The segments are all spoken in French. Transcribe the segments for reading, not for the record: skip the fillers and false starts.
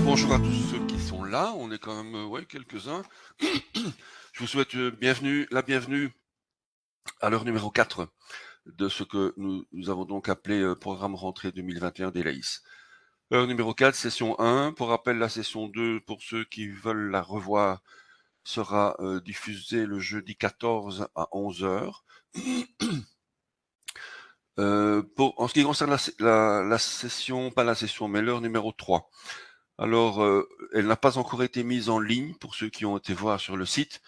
Bonjour à tous ceux qui sont là, on est quand même quelques-uns. Je vous souhaite la bienvenue à l'heure numéro 4 de ce que nous avons donc appelé programme rentrée 2021 d'Elaïs. Heure numéro 4, session 1. Pour rappel, la session 2, pour ceux qui veulent la revoir, sera diffusée le jeudi 14 à 11h. En ce qui concerne la session, pas la session, mais l'heure numéro 3, alors elle n'a pas encore été mise en ligne pour ceux qui ont été voir sur le site.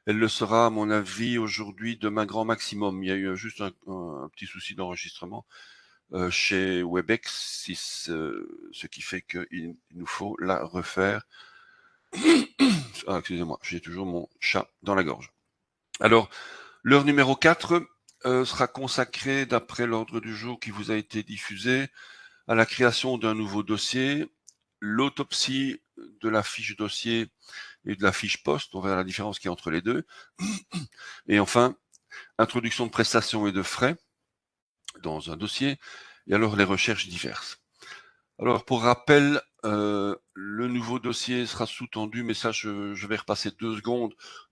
Elle le sera, à mon avis, aujourd'hui, demain grand maximum. Il y a eu juste un petit souci d'enregistrement chez Webex, ce qui fait qu'il nous faut la refaire. Ah, excusez-moi, j'ai toujours mon chat dans la gorge. Alors, l'heure numéro 4 sera consacrée, d'après l'ordre du jour qui vous a été diffusé, à la création d'un nouveau dossier, l'autopsie de la fiche dossier et de la fiche poste, on verra la différence qu'il y a entre les deux, et enfin, introduction de prestations et de frais dans un dossier, et alors les recherches diverses. Alors pour rappel, le nouveau dossier sera sous-tendu, mais ça je vais repasser 2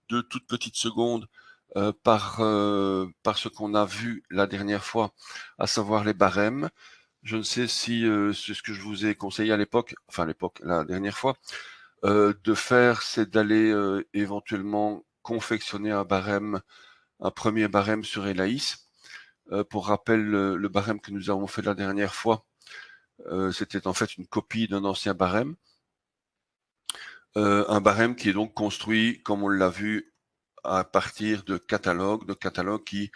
toutes petites secondes, par ce qu'on a vu la dernière fois, à savoir les barèmes. Je ne sais si c'est ce que je vous ai conseillé à l'époque, la dernière fois, de faire, c'est d'aller éventuellement confectionner un premier barème sur Elaïs. Pour rappel, le barème que nous avons fait la dernière fois, c'était en fait une copie d'un ancien barème. Un barème qui est donc construit, comme on l'a vu, à partir de catalogues qui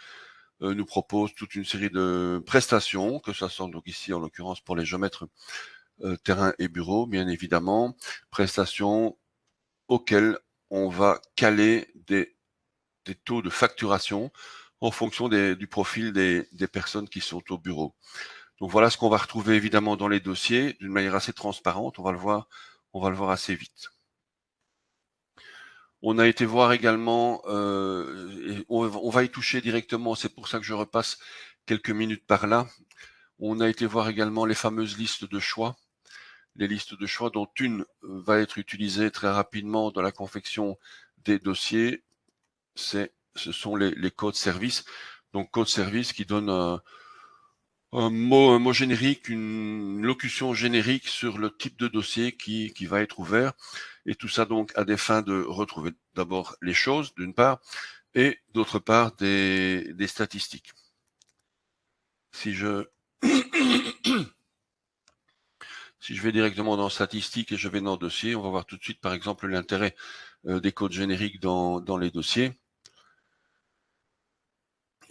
nous proposent toute une série de prestations, que ce soit donc ici en l'occurrence pour les géomètres terrain et bureau, bien évidemment, prestations auxquelles on va caler des taux de facturation en fonction du profil des personnes qui sont au bureau. Donc voilà ce qu'on va retrouver évidemment dans les dossiers d'une manière assez transparente. On va le voir assez vite. On a été voir également, et on va y toucher directement, c'est pour ça que je repasse quelques minutes par là. On a été voir également les fameuses listes de choix. Les listes de choix dont une va être utilisée très rapidement dans la confection des dossiers. Ce sont les codes services. Donc code service qui donne un mot générique, une locution générique sur le type de dossier qui va être ouvert. Et tout ça donc à des fins de retrouver d'abord les choses, d'une part, et d'autre part des statistiques. Si je vais directement dans statistiques et je vais dans dossier, on va voir tout de suite par exemple l'intérêt des codes génériques dans les dossiers.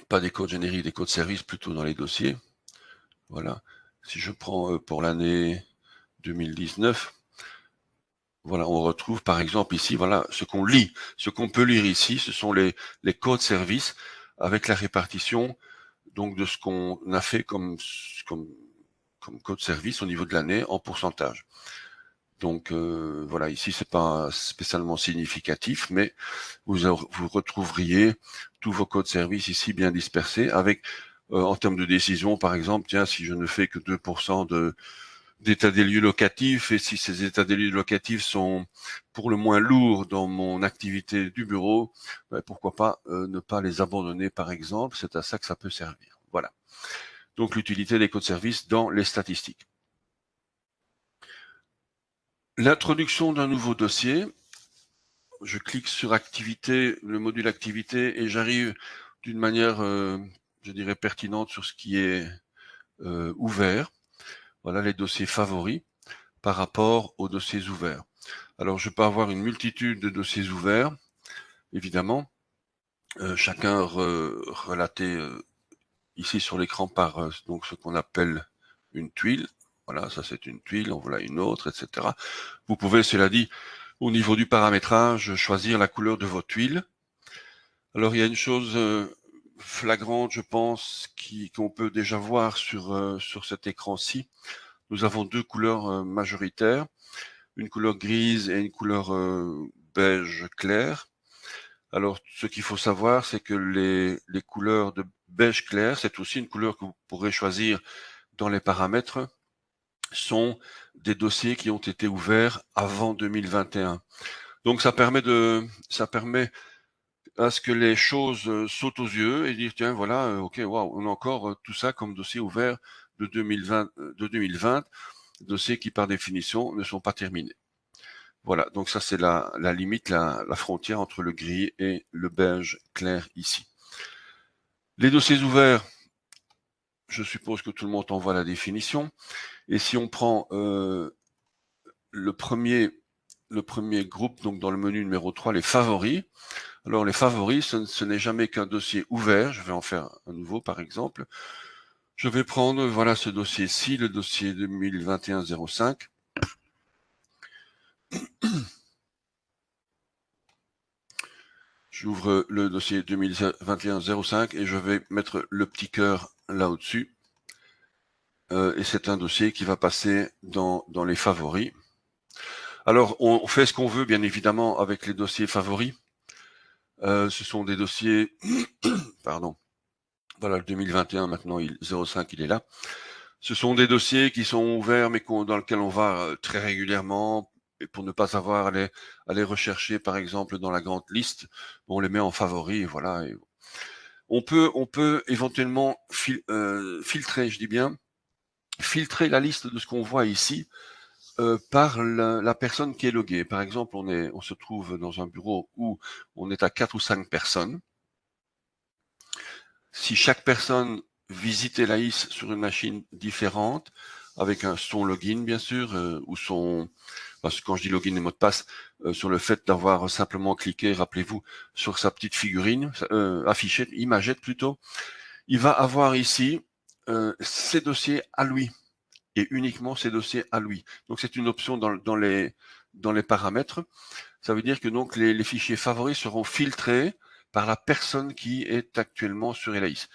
Pas des codes génériques, des codes services plutôt dans les dossiers. Voilà. Si je prends pour l'année 2019, voilà, on retrouve par exemple ici, voilà, ce qu'on lit, ce qu'on peut lire ici, ce sont les codes services avec la répartition donc de ce qu'on a fait comme code service au niveau de l'année en pourcentage. Donc voilà, ici c'est pas spécialement significatif, mais vous retrouveriez tous vos codes services ici bien dispersés avec en termes de décision, par exemple, tiens, si je ne fais que 2% d'état des lieux locatifs, et si ces états des lieux locatifs sont pour le moins lourds dans mon activité du bureau, pourquoi pas ne pas les abandonner par exemple, c'est à ça que ça peut servir. Voilà. Donc l'utilité des codes services dans les statistiques. L'introduction d'un nouveau dossier, je clique sur activité, le module activité, et j'arrive d'une manière, je dirais, pertinente sur ce qui est ouvert. Voilà les dossiers favoris par rapport aux dossiers ouverts. Alors, je peux avoir une multitude de dossiers ouverts, évidemment, chacun relaté ici sur l'écran par donc ce qu'on appelle une tuile. Voilà, ça c'est une tuile, on voilà une autre, etc. Vous pouvez, cela dit, au niveau du paramétrage, choisir la couleur de votre tuile. Alors, il y a une chose flagrante, je pense, qu'on peut déjà voir sur cet écran-ci. Nous avons 2 couleurs majoritaires, une couleur grise et une couleur beige clair. Alors, ce qu'il faut savoir, c'est que les couleurs de beige clair, c'est aussi une couleur que vous pourrez choisir dans les paramètres sont des dossiers qui ont été ouverts avant 2021. Donc ça permet à ce que les choses sautent aux yeux et dire tiens voilà, ok, waouh, on a encore tout ça comme dossier ouvert de 2020, dossiers qui par définition ne sont pas terminés. Voilà, donc ça c'est la limite, la frontière entre le gris et le beige clair ici. Les dossiers ouverts, je suppose que tout le monde envoie la définition. Et si on prend le premier groupe, donc dans le menu numéro 3, les favoris. Alors les favoris, ce n'est jamais qu'un dossier ouvert. Je vais en faire un nouveau par exemple. Je vais prendre, voilà, ce dossier-ci, le dossier 2021-05. J'ouvre le dossier 2021-05 et je vais mettre le petit cœur là au-dessus. Et c'est un dossier qui va passer dans les favoris. Alors, on fait ce qu'on veut, bien évidemment, avec les dossiers favoris. Ce sont des dossiers, pardon, voilà, le 2021, maintenant, 05, il est là. Ce sont des dossiers qui sont ouverts, mais dans lesquels on va très régulièrement, et pour ne pas avoir à les rechercher, par exemple, dans la grande liste, on les met en favoris, et voilà. Et on peut éventuellement filtrer, je dis bien, filtrer la liste de ce qu'on voit ici par la personne qui est loguée. Par exemple, on se trouve dans un bureau où on est à 4 ou 5 personnes. Si chaque personne visitait l'AIS sur une machine différente, avec son login bien sûr, ou parce que quand je dis login et mot de passe, sur le fait d'avoir simplement cliqué, rappelez-vous, sur sa petite figurine, affichée, imagette plutôt, il va avoir ici ses dossiers à lui, et uniquement ses dossiers à lui. Donc c'est une option dans les paramètres. Ça veut dire que donc les fichiers favoris seront filtrés par la personne qui est actuellement sur Elaïs.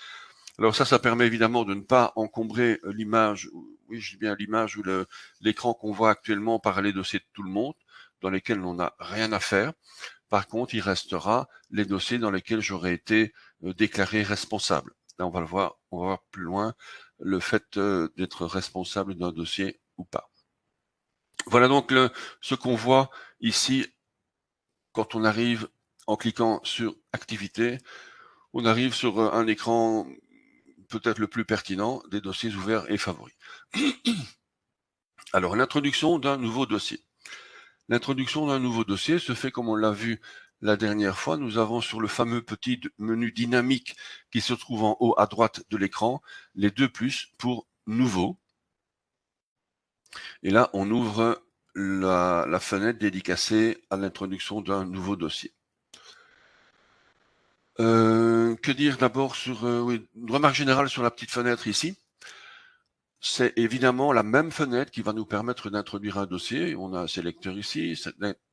Alors ça permet évidemment de ne pas encombrer l'image, oui je dis bien l'image ou l'écran qu'on voit actuellement par les dossiers de tout le monde, dans lesquels on n'a rien à faire. Par contre, il restera les dossiers dans lesquels j'aurais été déclaré responsable. Là, on va voir plus loin le fait d'être responsable d'un dossier ou pas. Voilà donc ce qu'on voit ici quand on arrive en cliquant sur activité, on arrive sur un écran peut-être le plus pertinent des dossiers ouverts et favoris. Alors, l'introduction d'un nouveau dossier. L'introduction d'un nouveau dossier se fait comme on l'a vu la dernière fois. Nous avons sur le fameux petit menu dynamique qui se trouve en haut à droite de l'écran, les 2 plus pour nouveau. Et là, on ouvre la fenêtre dédicacée à l'introduction d'un nouveau dossier. Que dire d'abord sur une remarque générale sur la petite fenêtre ici. C'est évidemment la même fenêtre qui va nous permettre d'introduire un dossier. On a un sélecteur ici,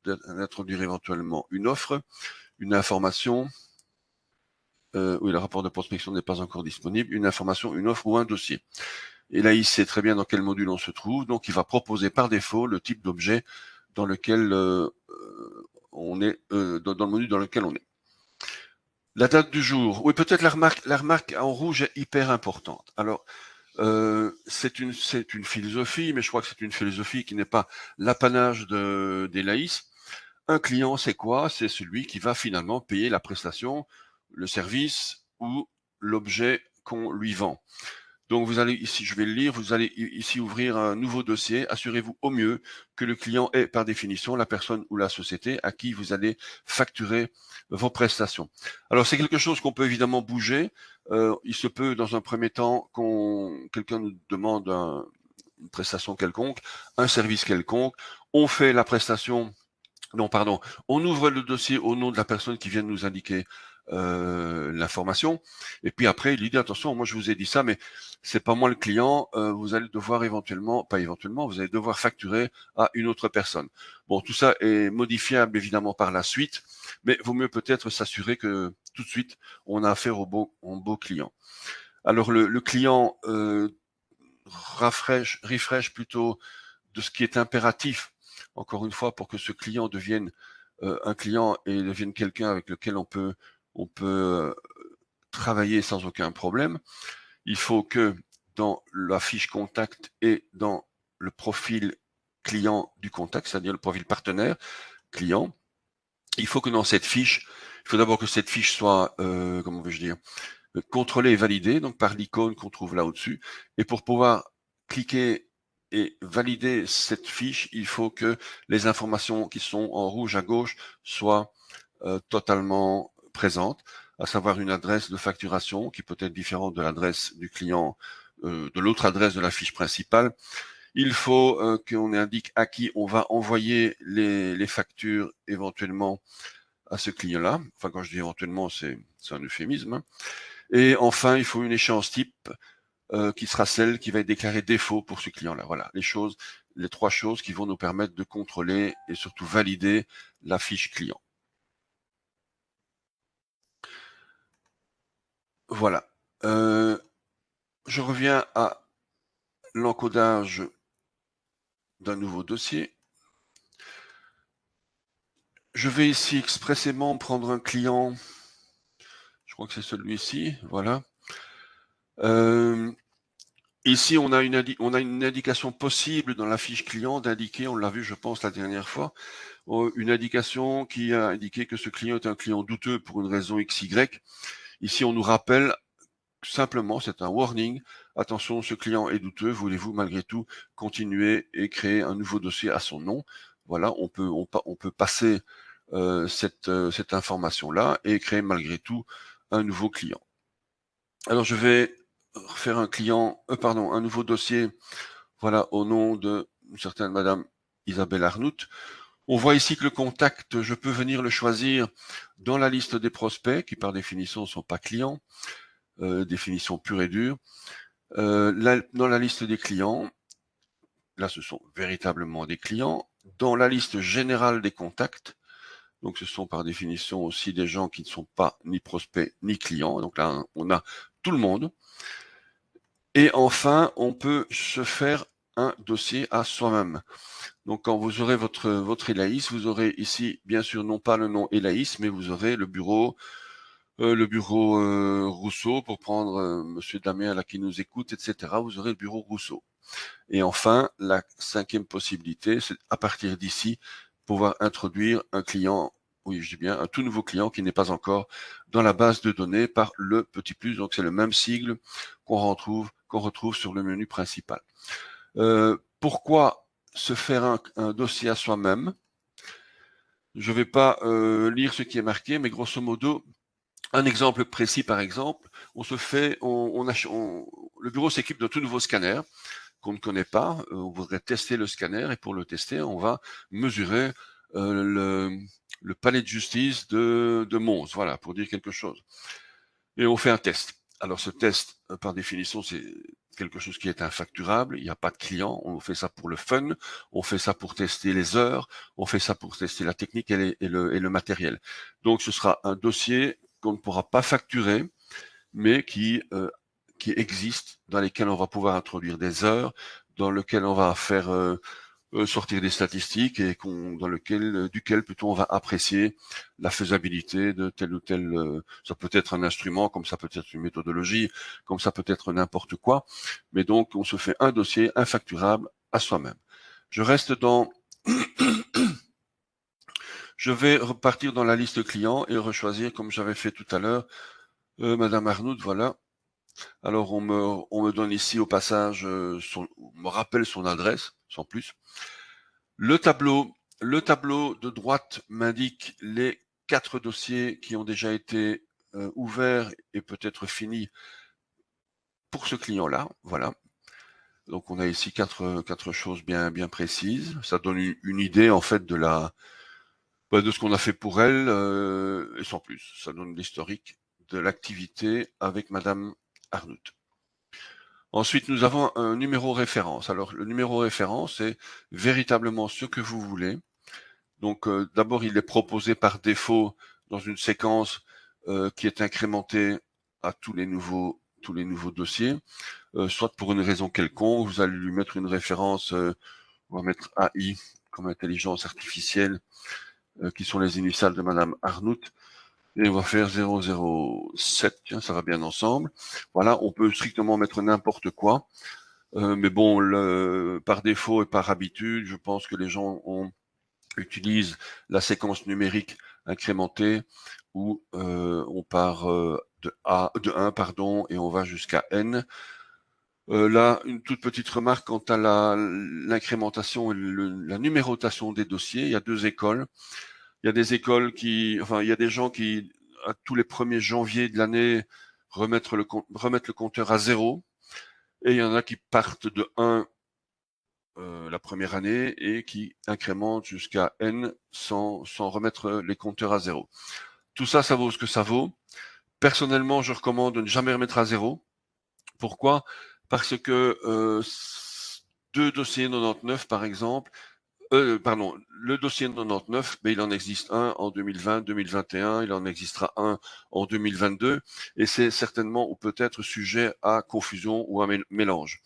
d'introduire éventuellement une offre, une information. Oui, le rapport de prospection n'est pas encore disponible. Une information, une offre ou un dossier. Et là, il sait très bien dans quel module on se trouve. Donc, il va proposer par défaut le type d'objet dans lequel on est, dans le module dans lequel on est. La date du jour. Oui, peut-être la remarque en rouge est hyper importante. Alors, c'est une philosophie, mais je crois que c'est une philosophie qui n'est pas l'apanage d'Elaïs. Un client, c'est quoi? C'est celui qui va finalement payer la prestation, le service ou l'objet qu'on lui vend. Donc vous allez ici, je vais le lire, vous allez ici ouvrir un nouveau dossier. Assurez-vous au mieux que le client est par définition la personne ou la société à qui vous allez facturer vos prestations. Alors c'est quelque chose qu'on peut évidemment bouger. Il se peut dans un premier temps quelqu'un nous demande une prestation quelconque, un service quelconque. On fait la prestation. Non, pardon. On ouvre le dossier au nom de la personne qui vient de nous indiquer l'information. Et puis après, il dit attention, moi je vous ai dit ça, mais c'est pas moi le client. Vous allez devoir pas éventuellement, vous allez devoir facturer à une autre personne. Bon, tout ça est modifiable évidemment par la suite, mais vaut mieux peut-être s'assurer que tout de suite on a affaire au beau client. Alors le client refresh plutôt de ce qui est impératif, encore une fois, pour que ce client devienne un client et devienne quelqu'un avec lequel on peut travailler sans aucun problème. Il faut que dans la fiche contact et dans le profil client du contact, c'est-à-dire le profil partenaire client. Il faut que dans cette fiche, il faut d'abord que cette fiche soit, comment vais-je dire, contrôlée et validée, donc par l'icône qu'on trouve là au-dessus. Et pour pouvoir cliquer et valider cette fiche, il faut que les informations qui sont en rouge à gauche soient totalement présentes, à savoir une adresse de facturation qui peut être différente de l'adresse du client, de l'autre adresse de la fiche principale. Il faut qu'on indique à qui on va envoyer les factures éventuellement à ce client-là. Enfin, quand je dis éventuellement, c'est un euphémisme. Hein. Et enfin, il faut une échéance type qui sera celle qui va être déclarée défaut pour ce client-là. Voilà, les trois choses qui vont nous permettre de contrôler et surtout valider la fiche client. Voilà. Je reviens à l'encodage d'un nouveau dossier. Je vais ici expressément prendre un client, je crois que c'est celui-ci, voilà. Ici, on a une indication possible dans la fiche client d'indiquer, on l'a vu, je pense, la dernière fois, une indication qui a indiqué que ce client est un client douteux pour une raison XY. Ici, on nous rappelle simplement, c'est un warning, attention, ce client est douteux, voulez-vous malgré tout continuer et créer un nouveau dossier à son nom? Voilà, on peut passer cette information-là et créer malgré tout un nouveau client. Alors, je vais faire un nouveau dossier, voilà, au nom de une certaine Madame Isabelle Arnout. On voit ici que le contact, je peux venir le choisir dans la liste des prospects, qui par définition ne sont pas clients, définition pure et dure. Dans la liste des clients, là ce sont véritablement des clients. Dans la liste générale des contacts, donc ce sont par définition aussi des gens qui ne sont pas ni prospects ni clients. Donc là, on a tout le monde. Et enfin, on peut se faire un dossier à soi-même. Donc quand vous aurez votre ELAIS, vous aurez ici, bien sûr, non pas le nom ELAIS, mais vous aurez le bureau Rousseau, pour prendre Monsieur Damien là qui nous écoute, etc. Vous aurez le bureau Rousseau. Et enfin, la cinquième possibilité, c'est à partir d'ici, pouvoir introduire un client, oui je dis bien, un tout nouveau client qui n'est pas encore dans la base de données par le petit plus. Donc c'est le même sigle qu'on retrouve sur le menu principal. Pourquoi se faire un dossier à soi-même? Je ne vais pas lire ce qui est marqué, mais grosso modo, un exemple précis, par exemple, le bureau s'équipe d'un tout nouveau scanner qu'on ne connaît pas. On voudrait tester le scanner et pour le tester, on va mesurer le palais de justice de Mons, voilà, pour dire quelque chose. Et on fait un test. Alors ce test, par définition, c'est quelque chose qui est infacturable, il n'y a pas de client, on fait ça pour le fun, on fait ça pour tester les heures, on fait ça pour tester la technique et le matériel. Donc ce sera un dossier qu'on ne pourra pas facturer, mais qui existe, dans lesquels on va pouvoir introduire des heures, dans lequel on va faire sortir des statistiques et duquel plutôt on va apprécier la faisabilité de tel ou tel. Ça peut être un instrument, comme ça peut être une méthodologie, comme ça peut être n'importe quoi. Mais donc on se fait un dossier infacturable à soi-même. Je reste dans. Je vais repartir dans la liste client et rechoisir comme j'avais fait tout à l'heure. Madame Arnould, voilà. Alors on me donne ici au passage, on me rappelle son adresse, sans plus. Le tableau de droite m'indique les 4 dossiers qui ont déjà été ouverts et peut-être finis pour ce client-là. Voilà. Donc on a ici quatre choses bien précises. Ça donne une idée en fait de ce qu'on a fait pour elle et sans plus. Ça donne l'historique de l'activité avec Madame Arnout. Ensuite, nous avons un numéro référence. Alors, le numéro référence, c'est véritablement ce que vous voulez. Donc, d'abord, il est proposé par défaut dans une séquence qui est incrémentée à tous les nouveaux dossiers, soit pour une raison quelconque, vous allez lui mettre une référence, on va mettre AI comme intelligence artificielle, qui sont les initiales de Madame Arnout, et on va faire 007, tiens, ça va bien ensemble. Voilà, on peut strictement mettre n'importe quoi. Mais bon, par défaut et par habitude, je pense que les gens utilisent la séquence numérique incrémentée où on part de 1 pardon, et on va jusqu'à n. Là, une toute petite remarque quant à l'incrémentation et la numérotation des dossiers. Il y a deux écoles. Il y a des écoles il y a des gens qui, à tous les 1er janvier de l'année, remettent le compteur à 0. Et il y en a qui partent de 1 la première année et qui incrémentent jusqu'à n sans remettre les compteurs à 0. Tout ça, ça vaut ce que ça vaut. Personnellement, je recommande de ne jamais remettre à 0. Pourquoi? Parce que 2 dossiers 99, par exemple, le dossier 99, il en existe un en 2020, 2021, il en existera un en 2022, et c'est certainement ou peut-être sujet à confusion ou à mélange.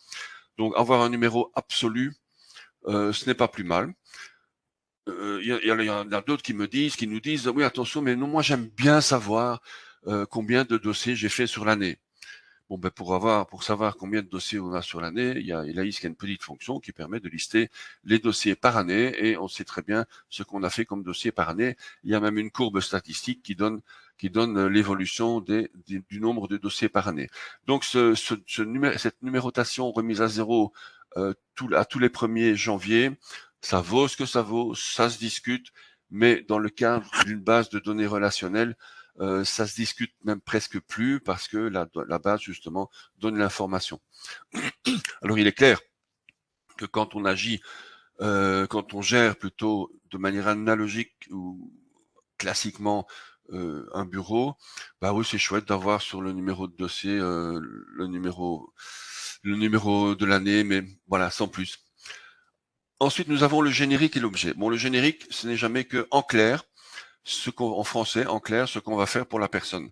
Donc avoir un numéro absolu, ce n'est pas plus mal. Y en a d'autres qui nous disent, oui attention, mais non, moi j'aime bien savoir combien de dossiers j'ai fait sur l'année. Bon, pour savoir combien de dossiers on a sur l'année, il y a une petite fonction qui permet de lister les dossiers par année et on sait très bien ce qu'on a fait comme dossier par année. Il y a même une courbe statistique qui donne l'évolution du nombre de dossiers par année. Donc, cette numérotation remise à 0 à tous les 1er janvier, ça vaut ce que ça vaut, ça se discute, mais dans le cadre d'une base de données relationnelles, ça se discute même presque plus parce que la base justement donne l'information. Alors il est clair que quand on agit, quand on gère plutôt de manière analogique ou classiquement un bureau, bah oui c'est chouette d'avoir sur le numéro de dossier le numéro de l'année, mais voilà, sans plus. Ensuite nous avons le générique et l'objet. Bon, le générique, ce n'est jamais que en clair, en français, en clair, ce qu'on va faire pour la personne.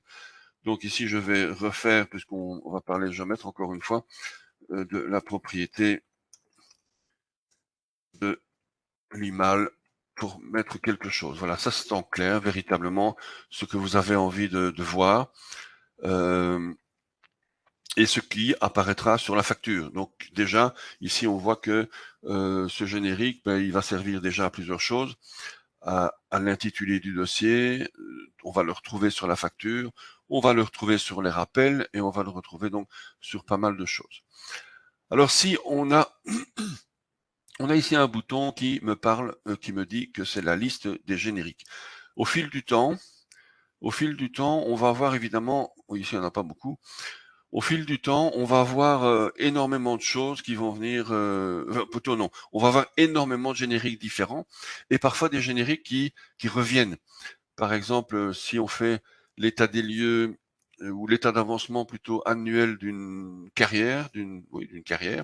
Donc ici, je vais refaire, puisqu'on va parler géomètre encore une fois, de la propriété de l'imal pour mettre quelque chose. Voilà, ça c'est en clair, véritablement, ce que vous avez envie de voir. Et ce qui apparaîtra sur la facture. Donc déjà, ici on voit que ce générique, il va servir déjà à plusieurs choses. À l'intitulé du dossier, on va le retrouver sur la facture, on va le retrouver sur les rappels et on va le retrouver donc sur pas mal de choses. Alors si on a ici un bouton qui me parle, qui me dit que c'est la liste des génériques. Au fil du temps, on va avoir évidemment, ici il n'y en a pas beaucoup, au fil du temps, on va avoir énormément de choses qui vont venir, plutôt non, on va avoir énormément de génériques différents et parfois des génériques qui reviennent. Par exemple, si on fait l'état des lieux ou l'état d'avancement plutôt annuel d'une carrière, d'une carrière,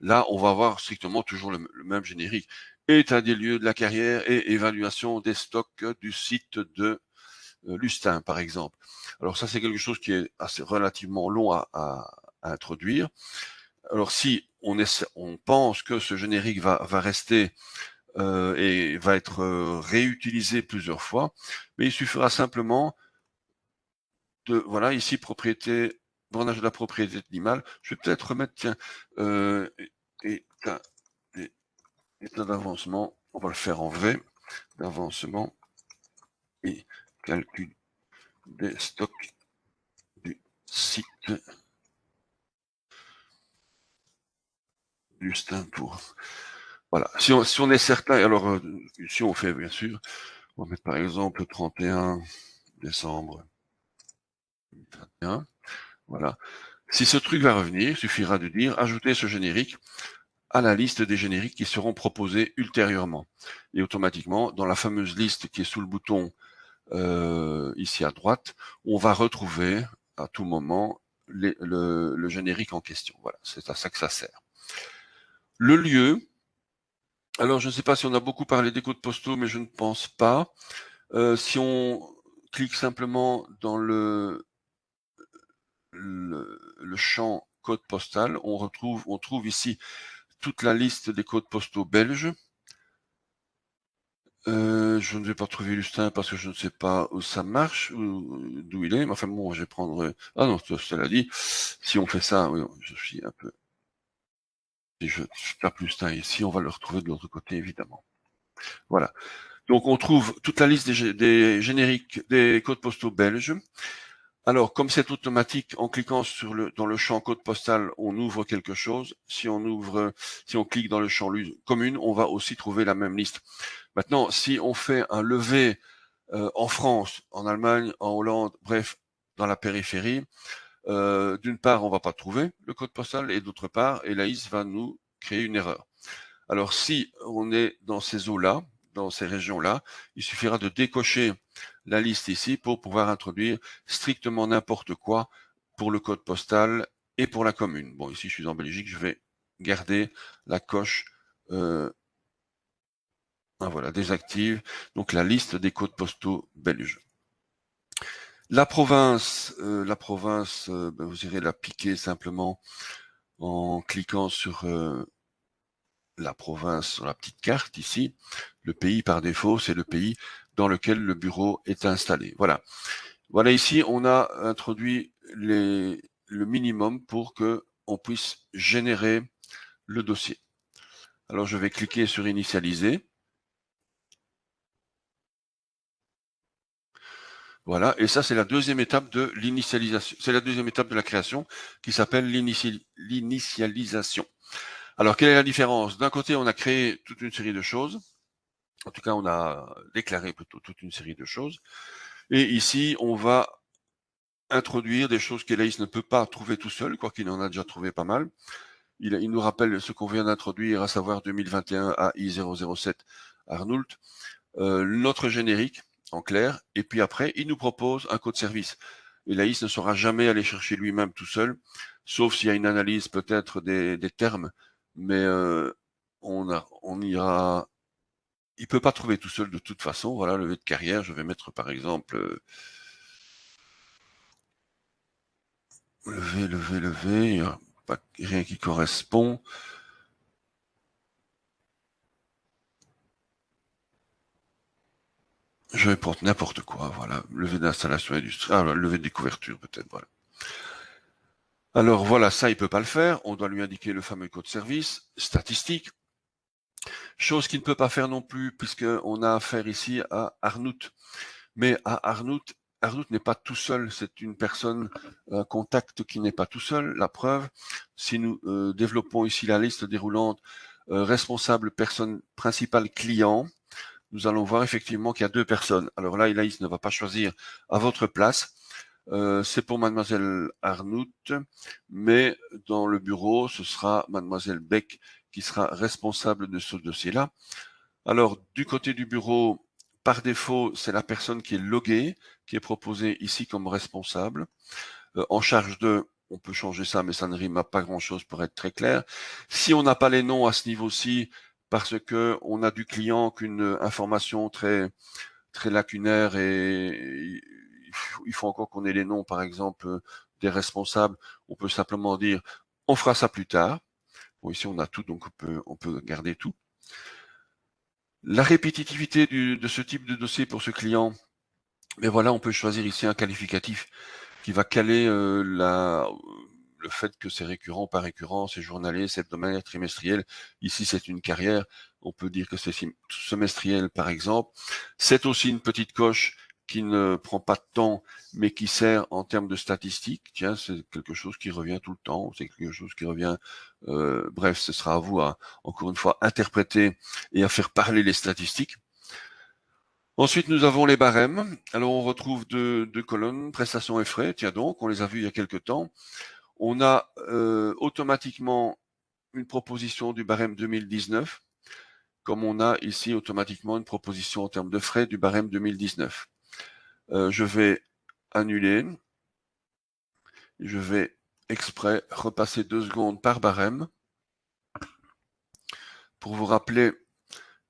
là, on va avoir strictement toujours le même générique. État des lieux de la carrière et évaluation des stocks du site de Lustin, par exemple. Alors ça, c'est quelque chose qui est assez relativement long à introduire. Alors si on pense que ce générique va rester et va être réutilisé plusieurs fois, mais il suffira simplement voilà, ici, propriété, bornage de la propriété de l'animal. Je vais peut-être remettre, tiens, état, état d'avancement, on va le faire en vrai, d'avancement et calcul des stocks du site du Steintour. Voilà, si on est certain, alors si on fait bien sûr, on va mettre par exemple 31 décembre 2021, voilà. Si ce truc va revenir, il suffira de dire ajouter ce générique à la liste des génériques qui seront proposés ultérieurement. Et automatiquement, dans la fameuse liste qui est sous le bouton ici à droite, on va retrouver à tout moment le générique en question. Voilà, c'est à ça que ça sert. Le lieu, alors je ne sais pas si on a beaucoup parlé des codes postaux, mais je ne pense pas. Si on clique simplement dans le champ code postal, on trouve ici toute la liste des codes postaux belges. Je ne vais pas trouver Lustin parce que je ne sais pas où ça marche, d'où il est. Mais enfin bon, je vais prendre. Ah non, cela dit, si on fait ça, oui, je suis un peu Si je tape plus un ici, on va le retrouver de l'autre côté, évidemment. Voilà. Donc, on trouve toute la liste des génériques des codes postaux belges. Alors, comme c'est automatique, en cliquant dans le champ code postal, on ouvre quelque chose. Si on clique dans le champ commune, on va aussi trouver la même liste. Maintenant, si on fait un levé en France, en Allemagne, en Hollande, bref, dans la périphérie, d'une part, on va pas trouver le code postal, et d'autre part, Elaïs va nous créer une erreur. Alors, si on est dans ces eaux-là, dans ces régions-là, il suffira de décocher la liste ici pour pouvoir introduire strictement n'importe quoi pour le code postal et pour la commune. Bon, ici, je suis en Belgique, je vais garder la coche, voilà, désactive, donc la liste des codes postaux belges. La province, vous irez la piquer simplement en cliquant sur la province sur la petite carte ici. Le pays par défaut, c'est le pays dans lequel le bureau est installé. Voilà. Voilà, ici, on a introduit le minimum pour que on puisse générer le dossier. Alors, je vais cliquer sur initialiser. Voilà, et ça, c'est la deuxième étape de l'initialisation. C'est la deuxième étape de la création qui s'appelle l'initialisation. Alors, quelle est la différence? D'un côté, on a créé toute une série de choses. En tout cas, on a déclaré plutôt toute une série de choses. Et ici, on va introduire des choses qu'Elaïs ne peut pas trouver tout seul, quoi qu'il en a déjà trouvé pas mal. Il nous rappelle ce qu'on vient d'introduire, à savoir 2021 AI007 Arnoult, notre générique en clair, et puis après, il nous propose un code service. Elaïs ne saura jamais aller chercher lui-même tout seul, sauf s'il y a une analyse peut-être des termes, mais on ira. Il peut pas trouver tout seul de toute façon. Voilà, levé de carrière. Je vais mettre par exemple lever. Il n'y a pas rien qui correspond. Je vais prendre n'importe quoi. Voilà, levé d'installation industrielle, levé de couvertures peut-être. Voilà. Alors voilà, ça il peut pas le faire. On doit lui indiquer le fameux code service statistique. Chose qu'il ne peut pas faire non plus puisqu'on a affaire ici à Arnout. Mais à Arnout n'est pas tout seul, c'est une personne, un contact qui n'est pas tout seul. La preuve, si nous développons ici la liste déroulante responsable personne principale client, nous allons voir effectivement qu'il y a deux personnes. Alors là, Elaïs ne va pas choisir à votre place. C'est pour mademoiselle Arnout, mais dans le bureau, ce sera mademoiselle Beck qui sera responsable de ce dossier-là. Alors, du côté du bureau, par défaut, c'est la personne qui est loguée, qui est proposée ici comme responsable. En charge de, on peut changer ça, mais ça ne rime à pas grand-chose pour être très clair. Si on n'a pas les noms à ce niveau-ci, parce que on a du client qu'une information très très lacunaire et il faut encore qu'on ait les noms, par exemple, des responsables, on peut simplement dire on fera ça plus tard. Bon, ici on a tout, donc on peut garder tout. La répétitivité de ce type de dossier pour ce client, mais voilà, on peut choisir ici un qualificatif qui va caler le fait que c'est récurrent, pas récurrent, c'est journalier, c'est hebdomadaire, trimestriel. Ici, c'est une carrière. On peut dire que c'est semestriel, par exemple. C'est aussi une petite coche qui ne prend pas de temps, mais qui sert en termes de statistiques. Tiens, c'est quelque chose qui revient tout le temps, c'est quelque chose qui revient. Bref, ce sera à vous à, encore une fois, interpréter et à faire parler les statistiques. Ensuite, nous avons les barèmes. Alors, on retrouve deux colonnes, prestations et frais. Tiens donc, on les a vus il y a quelque temps. On a automatiquement une proposition du barème 2019, comme on a ici automatiquement une proposition en termes de frais du barème 2019. Je vais annuler. Je vais exprès repasser 2 secondes par barème pour vous rappeler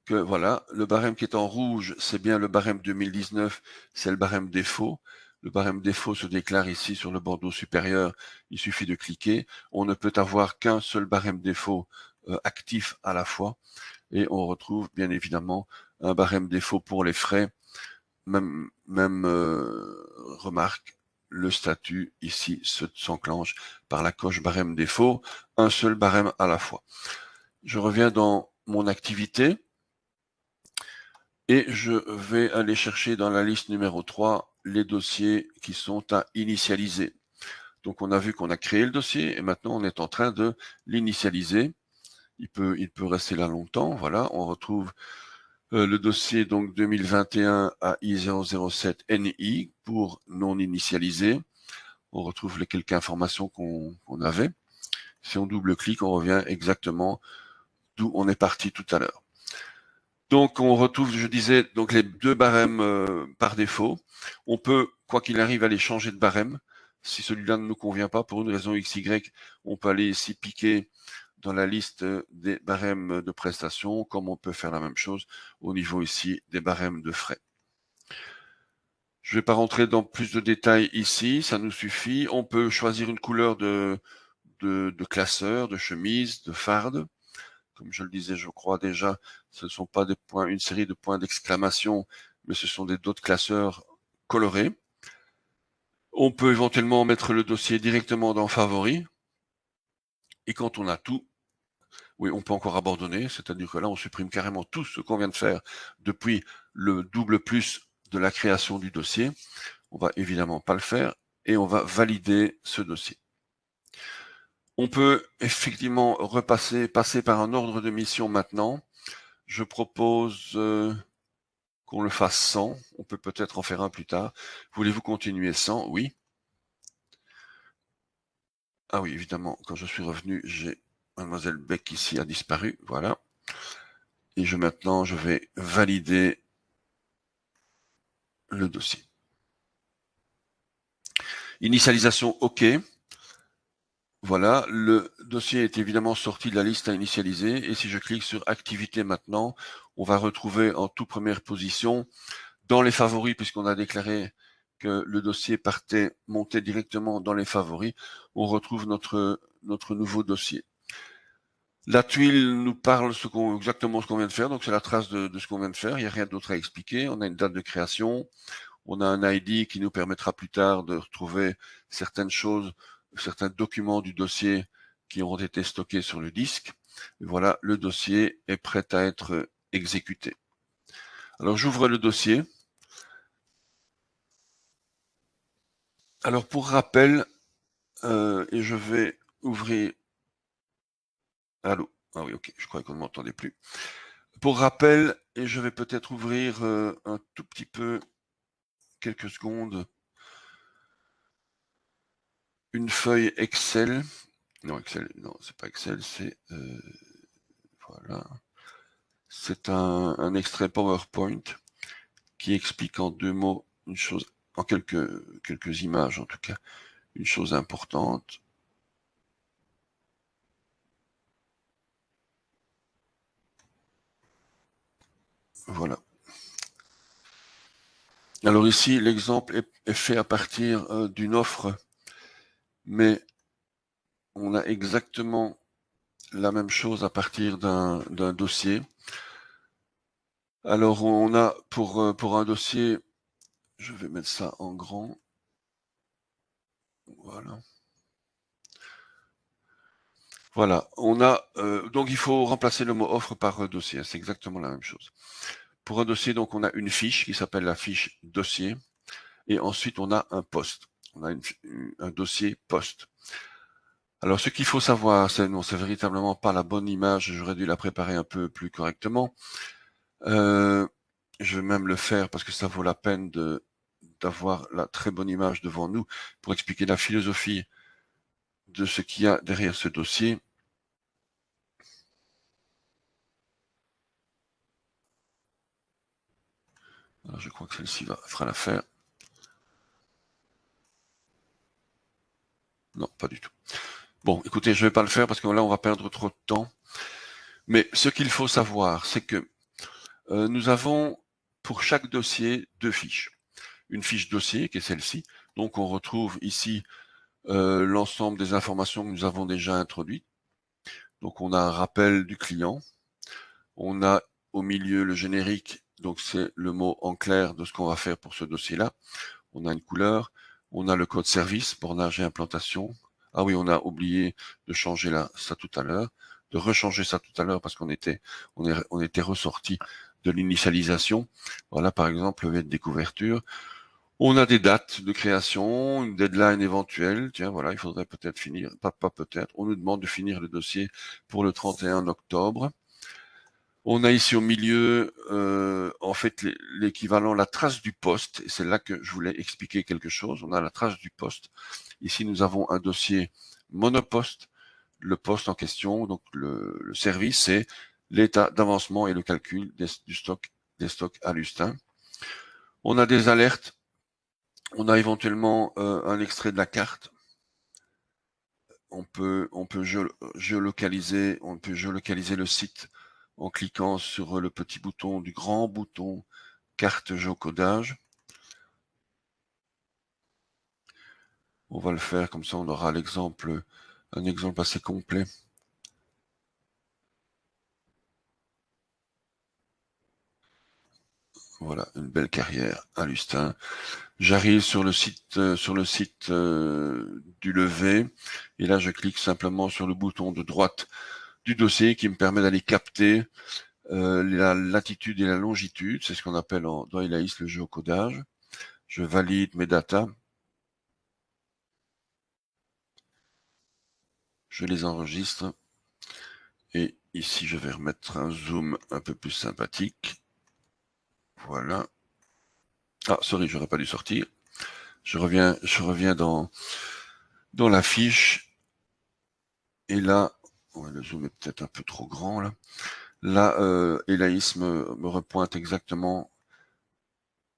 que voilà, le barème qui est en rouge, c'est bien le barème 2019, c'est le barème défaut. Le barème défaut se déclare ici sur le bandeau supérieur, il suffit de cliquer. On ne peut avoir qu'un seul barème défaut actif à la fois. Et on retrouve bien évidemment un barème défaut pour les frais. Même remarque, le statut ici s'enclenche par la coche barème défaut, un seul barème à la fois. Je reviens dans mon activité et je vais aller chercher dans la liste numéro 3 les dossiers qui sont à initialiser. Donc on a vu qu'on a créé le dossier et maintenant on est en train de l'initialiser. Il peut rester là longtemps. Voilà, on retrouve le dossier donc 2021 AI007NI pour non initialisé. On retrouve les quelques informations qu'on avait. Si on double-clique, on revient exactement d'où on est parti tout à l'heure. Donc on retrouve, je disais, donc les deux barèmes par défaut. On peut, quoi qu'il arrive, aller changer de barème. Si celui-là ne nous convient pas, pour une raison XY, on peut aller ici piquer dans la liste des barèmes de prestations, comme on peut faire la même chose au niveau ici des barèmes de frais. Je ne vais pas rentrer dans plus de détails ici, ça nous suffit. On peut choisir une couleur de classeur, de chemise, de farde. Comme je le disais, je crois déjà, ce ne sont pas des points, une série de points d'exclamation, mais ce sont d'autres classeurs colorés. On peut éventuellement mettre le dossier directement dans Favoris. Et quand on a tout, oui, on peut encore abandonner, c'est-à-dire que là, on supprime carrément tout ce qu'on vient de faire depuis le double plus de la création du dossier. On va évidemment pas le faire et on va valider ce dossier. On peut effectivement passer par un ordre de mission maintenant. Je propose qu'on le fasse sans. On peut peut-être en faire un plus tard. Voulez-vous continuer sans? Oui. Ah oui, évidemment, quand je suis revenu, j'ai Mademoiselle Beck ici a disparu. Voilà. Et maintenant, je vais valider le dossier. Initialisation OK. Voilà, le dossier est évidemment sorti de la liste à initialiser et si je clique sur activité maintenant, on va retrouver en toute première position dans les favoris, puisqu'on a déclaré que le dossier montait directement dans les favoris, on retrouve notre nouveau dossier. La tuile nous parle exactement ce qu'on vient de faire, donc c'est la trace de ce qu'on vient de faire, il n'y a rien d'autre à expliquer. On a une date de création, on a un ID qui nous permettra plus tard de retrouver certaines choses, certains documents du dossier qui auront été stockés sur le disque. Et voilà, le dossier est prêt à être exécuté. Alors j'ouvre le dossier. Alors pour rappel, et je vais ouvrir... Allô? Ah oui, ok, je croyais qu'on ne m'entendait plus. Pour rappel, et je vais peut-être ouvrir un tout petit peu, quelques secondes, une feuille Excel. Non, Excel, non, c'est pas Excel, c'est... voilà. C'est un extrait PowerPoint qui explique en 2 mots une chose, en quelques images en tout cas, une chose importante. Voilà. Alors ici, l'exemple est fait à partir d'une offre, mais on a exactement la même chose à partir d'un dossier. Alors on a pour un dossier, je vais mettre ça en grand. Voilà. Voilà, on a donc il faut remplacer le mot offre par dossier, c'est exactement la même chose. Pour un dossier, donc on a une fiche qui s'appelle la fiche dossier, et ensuite on a un poste. On a un dossier poste. Alors ce qu'il faut savoir, c'est non, c'est véritablement pas la bonne image, j'aurais dû la préparer un peu plus correctement. Je vais même le faire parce que ça vaut la peine d'avoir la très bonne image devant nous pour expliquer la philosophie de ce qu'il y a derrière ce dossier. Alors, je crois que celle-ci fera l'affaire. Non, pas du tout. Bon, écoutez, je vais pas le faire parce que là, on va perdre trop de temps. Mais ce qu'il faut savoir, c'est que nous avons pour chaque dossier 2 fiches. Une fiche dossier, qui est celle-ci. Donc, on retrouve ici l'ensemble des informations que nous avons déjà introduites. Donc, on a un rappel du client. On a au milieu le générique, donc c'est le mot en clair de ce qu'on va faire pour ce dossier-là. On a une couleur, On a le code service, bornage et implantation. Ah oui, on a oublié de changer ça tout à l'heure, de rechanger ça tout à l'heure parce on était ressorti de l'initialisation. Voilà, par exemple, le de couverture. On a des dates de création, une deadline éventuelle. Tiens, voilà, il faudrait peut-être finir, pas peut-être. On nous demande de finir le dossier pour le 31 octobre. On a ici au milieu, en fait, l'équivalent, la trace du poste. Et c'est là que je voulais expliquer quelque chose. On a la trace du poste. Ici, nous avons un dossier monoposte. Le poste en question, donc le service, c'est l'état d'avancement et le calcul des stocks à Lustin. On a des alertes. On a éventuellement un extrait de la carte. On peut géolocaliser le site en cliquant sur le petit bouton du grand bouton carte géocodage. On va le faire comme ça, on aura un exemple assez complet. Voilà, une belle carrière à Lustin. J'arrive sur le site du levé et là je clique simplement sur le bouton de droite du dossier qui me permet d'aller capter la latitude et la longitude, c'est ce qu'on appelle dans Elaïs le géocodage. Je valide mes datas. Je les enregistre. Et ici, je vais remettre un zoom un peu plus sympathique. Voilà. Ah, sorry, j'aurais pas dû sortir. Je reviens dans la fiche. Et là, ouais, le zoom est peut-être un peu trop grand là. Là, Elaïs me repointe exactement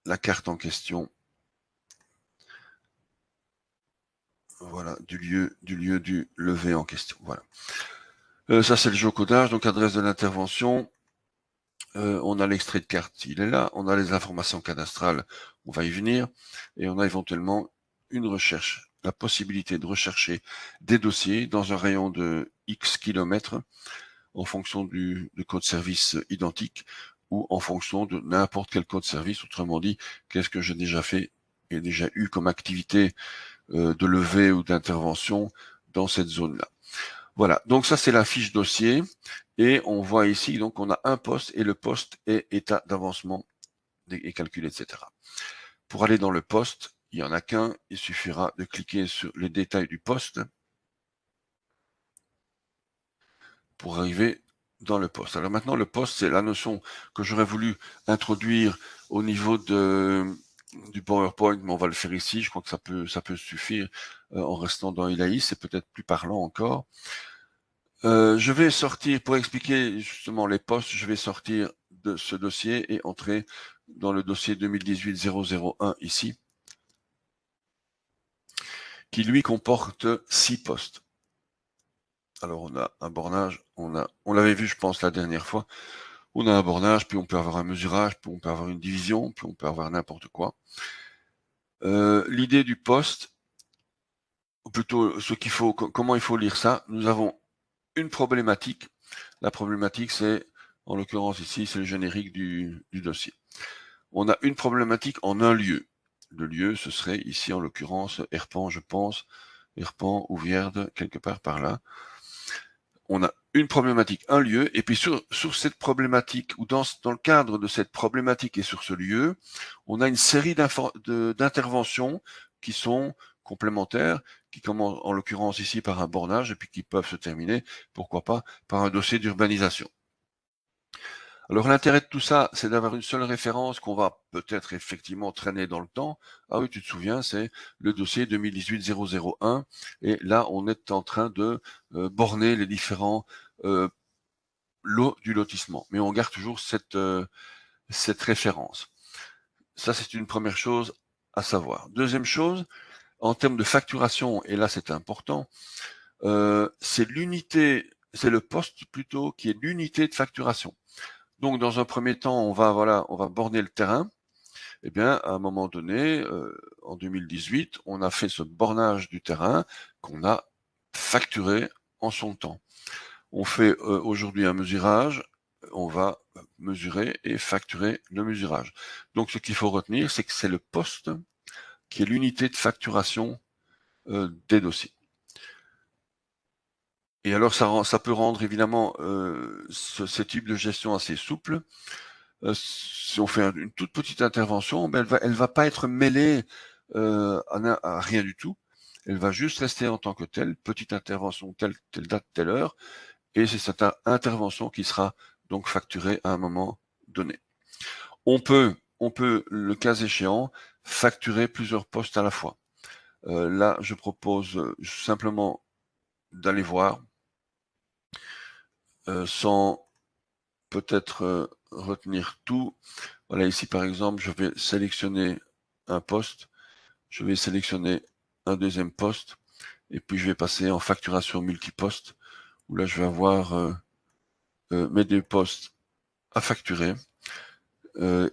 la carte en question. Voilà, du lieu du lever en question. Voilà. Ça, c'est le géocodage, donc adresse de l'intervention. On a l'extrait de carte, il est là. On a les informations cadastrales, on va y venir. Et on a éventuellement une recherche, la possibilité de rechercher des dossiers dans un rayon de X kilomètres en fonction du code service identique ou en fonction de n'importe quel code service. Autrement dit, qu'est-ce que j'ai déjà fait et déjà eu comme activité de levée ou d'intervention dans cette zone-là. Voilà, donc ça c'est la fiche dossier et on voit ici donc on a un poste et le poste est état d'avancement et calcul, etc. Pour aller dans le poste, il n'y en a qu'un, il suffira de cliquer sur les détails du poste pour arriver dans le poste. Alors maintenant le poste c'est la notion que j'aurais voulu introduire au niveau du PowerPoint, mais on va le faire ici, je crois que ça peut suffire en restant dans Elaïs, c'est peut-être plus parlant encore. Je vais sortir, pour expliquer justement les postes, je vais sortir de ce dossier et entrer dans le dossier 2018-001 ici, qui lui comporte 6 postes. Alors on a un bornage, on l'avait vu je pense la dernière fois, on a un bornage, puis on peut avoir un mesurage, puis on peut avoir une division, puis on peut avoir n'importe quoi. L'idée du poste, ou plutôt comment il faut lire ça, nous avons une problématique. La problématique, c'est, en l'occurrence ici, c'est le générique du dossier. On a une problématique en un lieu. Le lieu, ce serait ici, en l'occurrence, Herpan, je pense, Herpan ou Vierde, quelque part par là. On a une problématique, un lieu, et puis sur cette problématique, ou dans le cadre de cette problématique et sur ce lieu, on a une série d'interventions qui sont complémentaires, qui commencent en l'occurrence ici par un bornage, et puis qui peuvent se terminer, pourquoi pas, par un dossier d'urbanisation. Alors l'intérêt de tout ça, c'est d'avoir une seule référence qu'on va peut-être effectivement traîner dans le temps. Ah oui, tu te souviens, c'est le dossier 2018-001. Et là, on est en train de borner les différents lots du lotissement. Mais on garde toujours cette référence. Ça, c'est une première chose à savoir. Deuxième chose, en termes de facturation, et là c'est important, c'est le poste plutôt qui est l'unité de facturation. Donc, dans un premier temps, on va borner le terrain. Eh bien, à un moment donné, en 2018, on a fait ce bornage du terrain qu'on a facturé en son temps. On fait aujourd'hui un mesurage, on va mesurer et facturer le mesurage. Donc, ce qu'il faut retenir, c'est que c'est le poste qui est l'unité de facturation des dossiers. Et alors, ça peut rendre évidemment ce type de gestion assez souple. Si on fait une toute petite intervention, ben elle va pas être mêlée à rien du tout. Elle va juste rester en tant que telle, petite intervention, telle date, telle heure, et c'est cette intervention qui sera donc facturée à un moment donné. On peut, le cas échéant, facturer plusieurs postes à la fois. Là, je propose simplement d'aller voir sans peut-être retenir tout. Voilà, ici par exemple, je vais sélectionner un poste, je vais sélectionner un deuxième poste, et puis je vais passer en facturation multiposte, où là je vais avoir mes deux postes à facturer.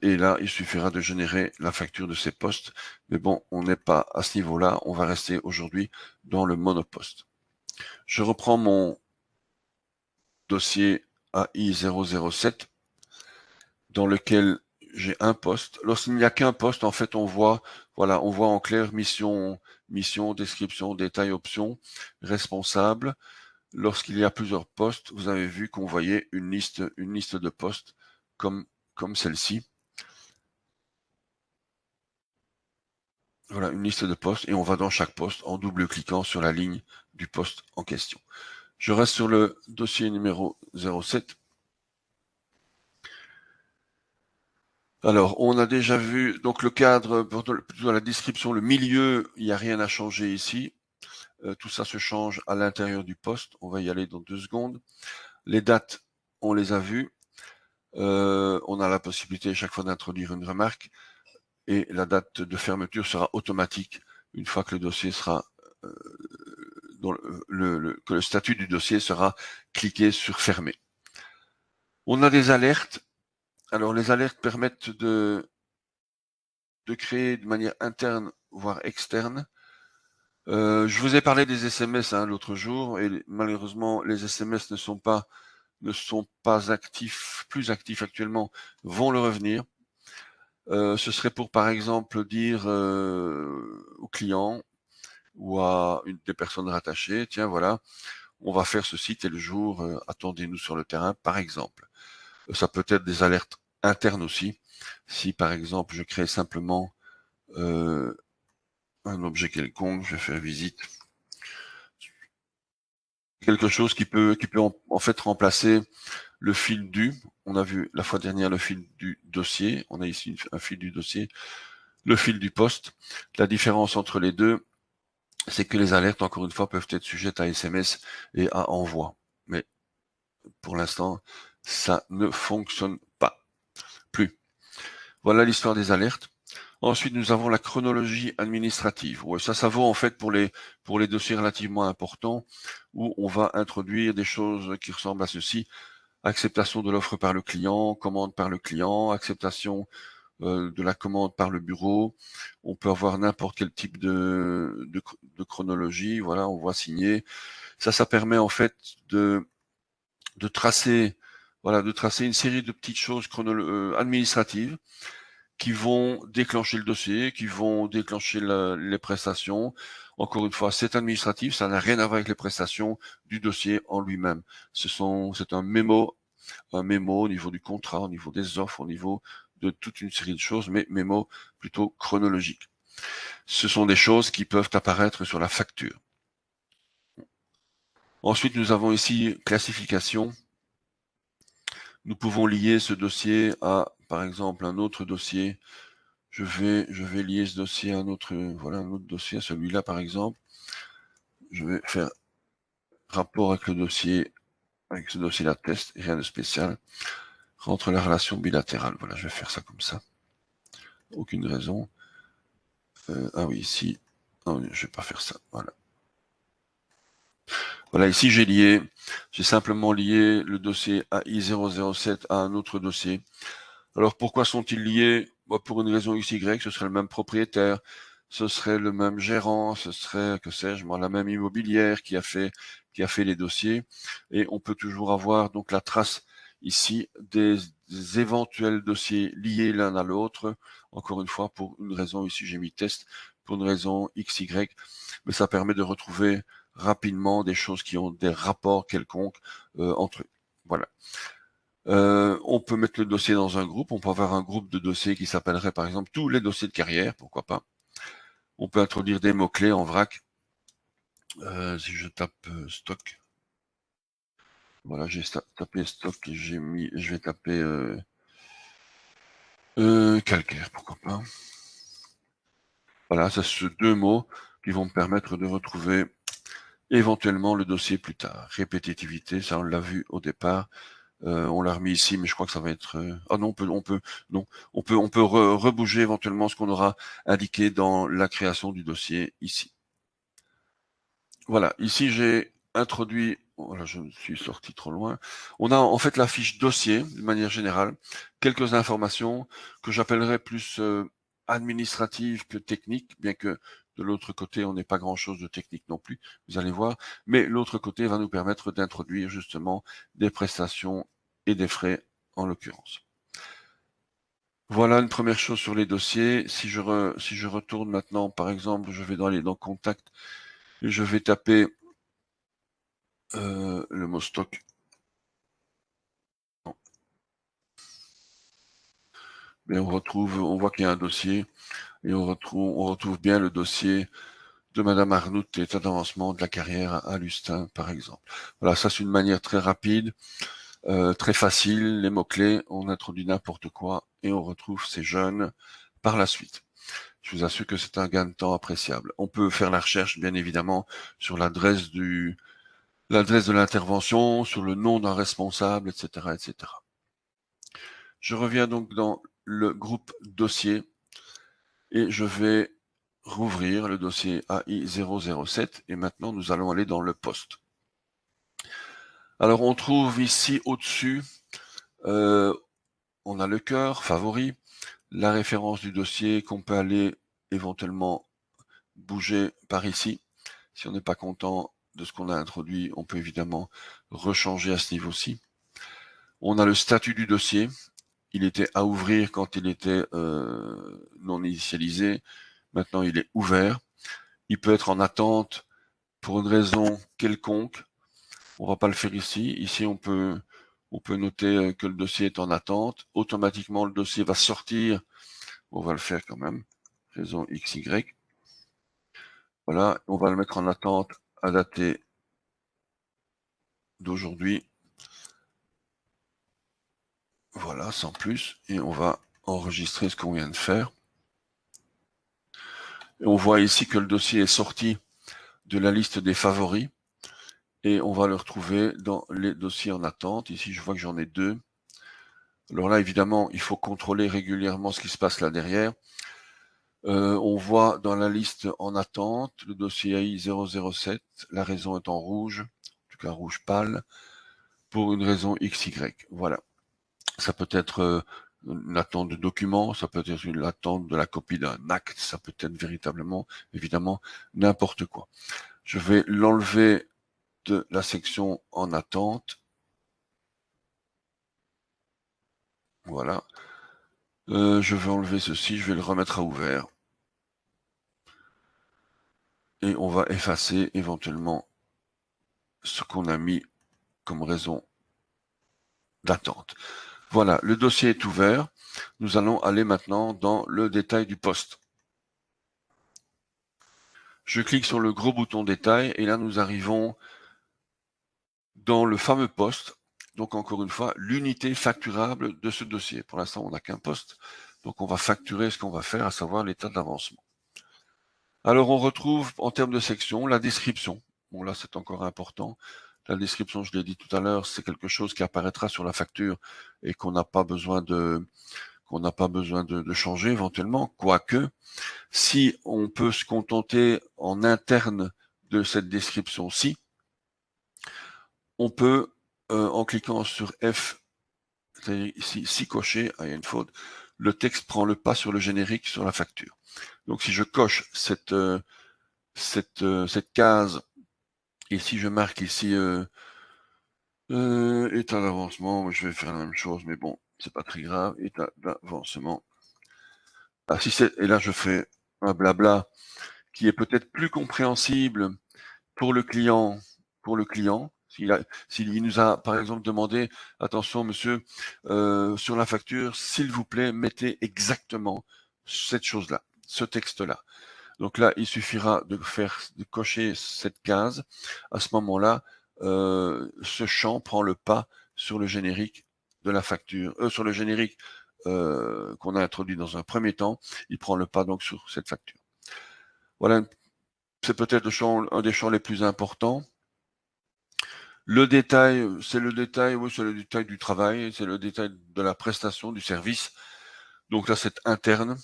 Et là, il suffira de générer la facture de ces postes. Mais bon, on n'est pas à ce niveau-là, on va rester aujourd'hui dans le monoposte. Je reprends mon dossier AI007 dans lequel j'ai un poste. Lorsqu'il n'y a qu'un poste, en fait, on voit en clair mission, description, détail, option, responsable. Lorsqu'il y a plusieurs postes, vous avez vu qu'on voyait une liste de postes comme celle-ci. Voilà, une liste de postes, et on va dans chaque poste en double-cliquant sur la ligne du poste en question. Je reste sur le dossier numéro 07. Alors, on a déjà vu, donc le cadre, plutôt la description, le milieu, il n'y a rien à changer ici. Tout ça se change à l'intérieur du poste. On va y aller dans 2 secondes. Les dates, on les a vues. On a la possibilité chaque fois d'introduire une remarque, et la date de fermeture sera automatique une fois que le dossier sera que le statut du dossier sera cliqué sur fermer. On a des alertes. Alors les alertes permettent de créer de manière interne voire externe. Je vous ai parlé des SMS l'autre jour, et malheureusement les SMS ne sont pas plus actifs actuellement, vont le revenir. Ce serait pour par exemple dire au client ou à une des personnes rattachées, tiens voilà, on va faire ceci tel jour, attendez-nous sur le terrain, par exemple. Ça peut être des alertes internes aussi. Si par exemple je crée simplement un objet quelconque, je vais faire visite, quelque chose qui peut en fait remplacer le fil du. On a vu la fois dernière le fil du dossier, on a ici un fil du dossier, le fil du poste. La différence entre les deux, c'est que les alertes, encore une fois, peuvent être sujettes à SMS et à envoi. Mais pour l'instant, ça ne fonctionne pas. Plus. Voilà l'histoire des alertes. Ensuite, nous avons la chronologie administrative. Ouais, ça vaut en fait pour les dossiers relativement importants, où on va introduire des choses qui ressemblent à ceci. Acceptation de l'offre par le client, commande par le client, acceptation de la commande par le bureau. On peut avoir n'importe quel type de chronologie. Voilà, on voit signer. Ça permet en fait de tracer, une série de petites choses administratives qui vont déclencher le dossier, qui vont déclencher les prestations. Encore une fois, c'est administratif, ça n'a rien à voir avec les prestations du dossier en lui-même. C'est un mémo au niveau du contrat, au niveau des offres, au niveau de toute une série de choses, mais mémo plutôt chronologique. Ce sont des choses qui peuvent apparaître sur la facture. Ensuite, nous avons ici classification. Nous pouvons lier ce dossier à, par exemple, un autre dossier. Je vais lier ce dossier à un autre dossier, celui-là par exemple. Je vais faire rapport avec ce dossier-là test, rien de spécial. Rentre la relation bilatérale. Voilà, je vais faire ça comme ça. Aucune raison. Ah oui, ici. Non, je vais pas faire ça. Voilà. Voilà, ici j'ai simplement lié le dossier AI007 à un autre dossier. Alors pourquoi sont-ils liés? Pour une raison XY, ce serait le même propriétaire, ce serait le même gérant, ce serait, que sais-je, la même immobilière qui a fait les dossiers, et on peut toujours avoir donc la trace ici des éventuels dossiers liés l'un à l'autre. Encore une fois, pour une raison ici j'ai mis test, pour une raison XY, mais ça permet de retrouver rapidement des choses qui ont des rapports quelconques entre eux. Voilà. On peut mettre le dossier dans un groupe, on peut avoir un groupe de dossiers qui s'appellerait par exemple tous les dossiers de carrière, pourquoi pas. On peut introduire des mots-clés en vrac. Si je tape stock, voilà, j'ai tapé stock et je vais taper calcaire, pourquoi pas. Voilà, ça c'est deux mots qui vont me permettre de retrouver éventuellement le dossier plus tard. Répétitivité, ça on l'a vu au départ. On l'a remis ici, mais je crois que ça va être. Ah non, on peut rebouger éventuellement ce qu'on aura indiqué dans la création du dossier ici. Voilà, ici j'ai introduit. Voilà, je me suis sorti trop loin. On a en fait la fiche dossier de manière générale, quelques informations que j'appellerais plus administratives que techniques, bien que de l'autre côté on n'ait pas grand-chose de technique non plus. Vous allez voir, mais l'autre côté va nous permettre d'introduire justement des prestations et des frais en l'occurrence. Voilà une première chose sur les dossiers. Si je retourne maintenant, par exemple, je vais aller dans Contact et je vais taper le mot stock. Mais on voit qu'il y a un dossier et on retrouve bien le dossier de Madame Arnout, l'état d'avancement de la carrière à Lustin, par exemple. Voilà, ça c'est une manière très rapide, très facile. Les mots-clés, on introduit n'importe quoi et on retrouve ces jeunes par la suite. Je vous assure que c'est un gain de temps appréciable. On peut faire la recherche, bien évidemment, sur l'adresse de l'intervention, sur le nom d'un responsable, etc., etc. Je reviens donc dans le groupe dossier et je vais rouvrir le dossier AI007 et maintenant nous allons aller dans le poste. Alors on trouve ici au-dessus, on a le cœur, favori, la référence du dossier qu'on peut aller éventuellement bouger par ici. Si on n'est pas content de ce qu'on a introduit, on peut évidemment rechanger à ce niveau-ci. On a le statut du dossier. Il était à ouvrir quand il était non initialisé. Maintenant, il est ouvert. Il peut être en attente pour une raison quelconque. On va pas le faire ici. Ici, on peut noter que le dossier est en attente. Automatiquement, le dossier va sortir. On va le faire quand même. Raison XY. Voilà, on va le mettre en attente à dater d'aujourd'hui. Voilà, sans plus. Et on va enregistrer ce qu'on vient de faire. Et on voit ici que le dossier est sorti de la liste des favoris. Et on va le retrouver dans les dossiers en attente. Ici, je vois que j'en ai deux. Alors là, évidemment, il faut contrôler régulièrement ce qui se passe là derrière. On voit dans la liste en attente le dossier AI 007. La raison est en rouge, en tout cas rouge pâle, pour une raison XY. Voilà. Ça peut être une attente de documents, ça peut être une attente de la copie d'un acte, ça peut être véritablement, évidemment, n'importe quoi. Je vais l'enlever de la section en attente. Voilà. Je vais enlever ceci, je vais le remettre à ouvert. Et on va effacer éventuellement ce qu'on a mis comme raison d'attente. Voilà, le dossier est ouvert. Nous allons aller maintenant dans le détail du poste. Je clique sur le gros bouton détail et là nous arrivons dans le fameux poste. Donc encore une fois, l'unité facturable de ce dossier. Pour l'instant, on n'a qu'un poste. Donc on va facturer ce qu'on va faire, à savoir l'état d'avancement. Alors on retrouve en termes de section la description. Bon là c'est encore important. La description, je l'ai dit tout à l'heure, c'est quelque chose qui apparaîtra sur la facture et qu'on n'a pas besoin de changer éventuellement, quoique si on peut se contenter en interne de cette description-ci, on peut, en cliquant sur F, c'est-à-dire ici, si coché, il y a une faute, le texte prend le pas sur le générique sur la facture. Donc si je coche cette case, et si je marque ici état d'avancement, je vais faire la même chose, mais bon, c'est pas très grave, état d'avancement. Ah, si c'est, et là je fais un blabla qui est peut-être plus compréhensible pour le client, s'il nous a par exemple demandé, attention monsieur, sur la facture, s'il vous plaît, mettez exactement cette chose-là, ce texte-là. Donc là, il suffira de cocher cette case. À ce moment-là, ce champ prend le pas sur le générique de la facture, sur le générique qu'on a introduit dans un premier temps. Il prend le pas donc sur cette facture. Voilà, c'est peut-être un des champs les plus importants. Le détail, c'est le détail, oui, c'est le détail du travail, c'est le détail de la prestation, du service. Donc là, c'est interne.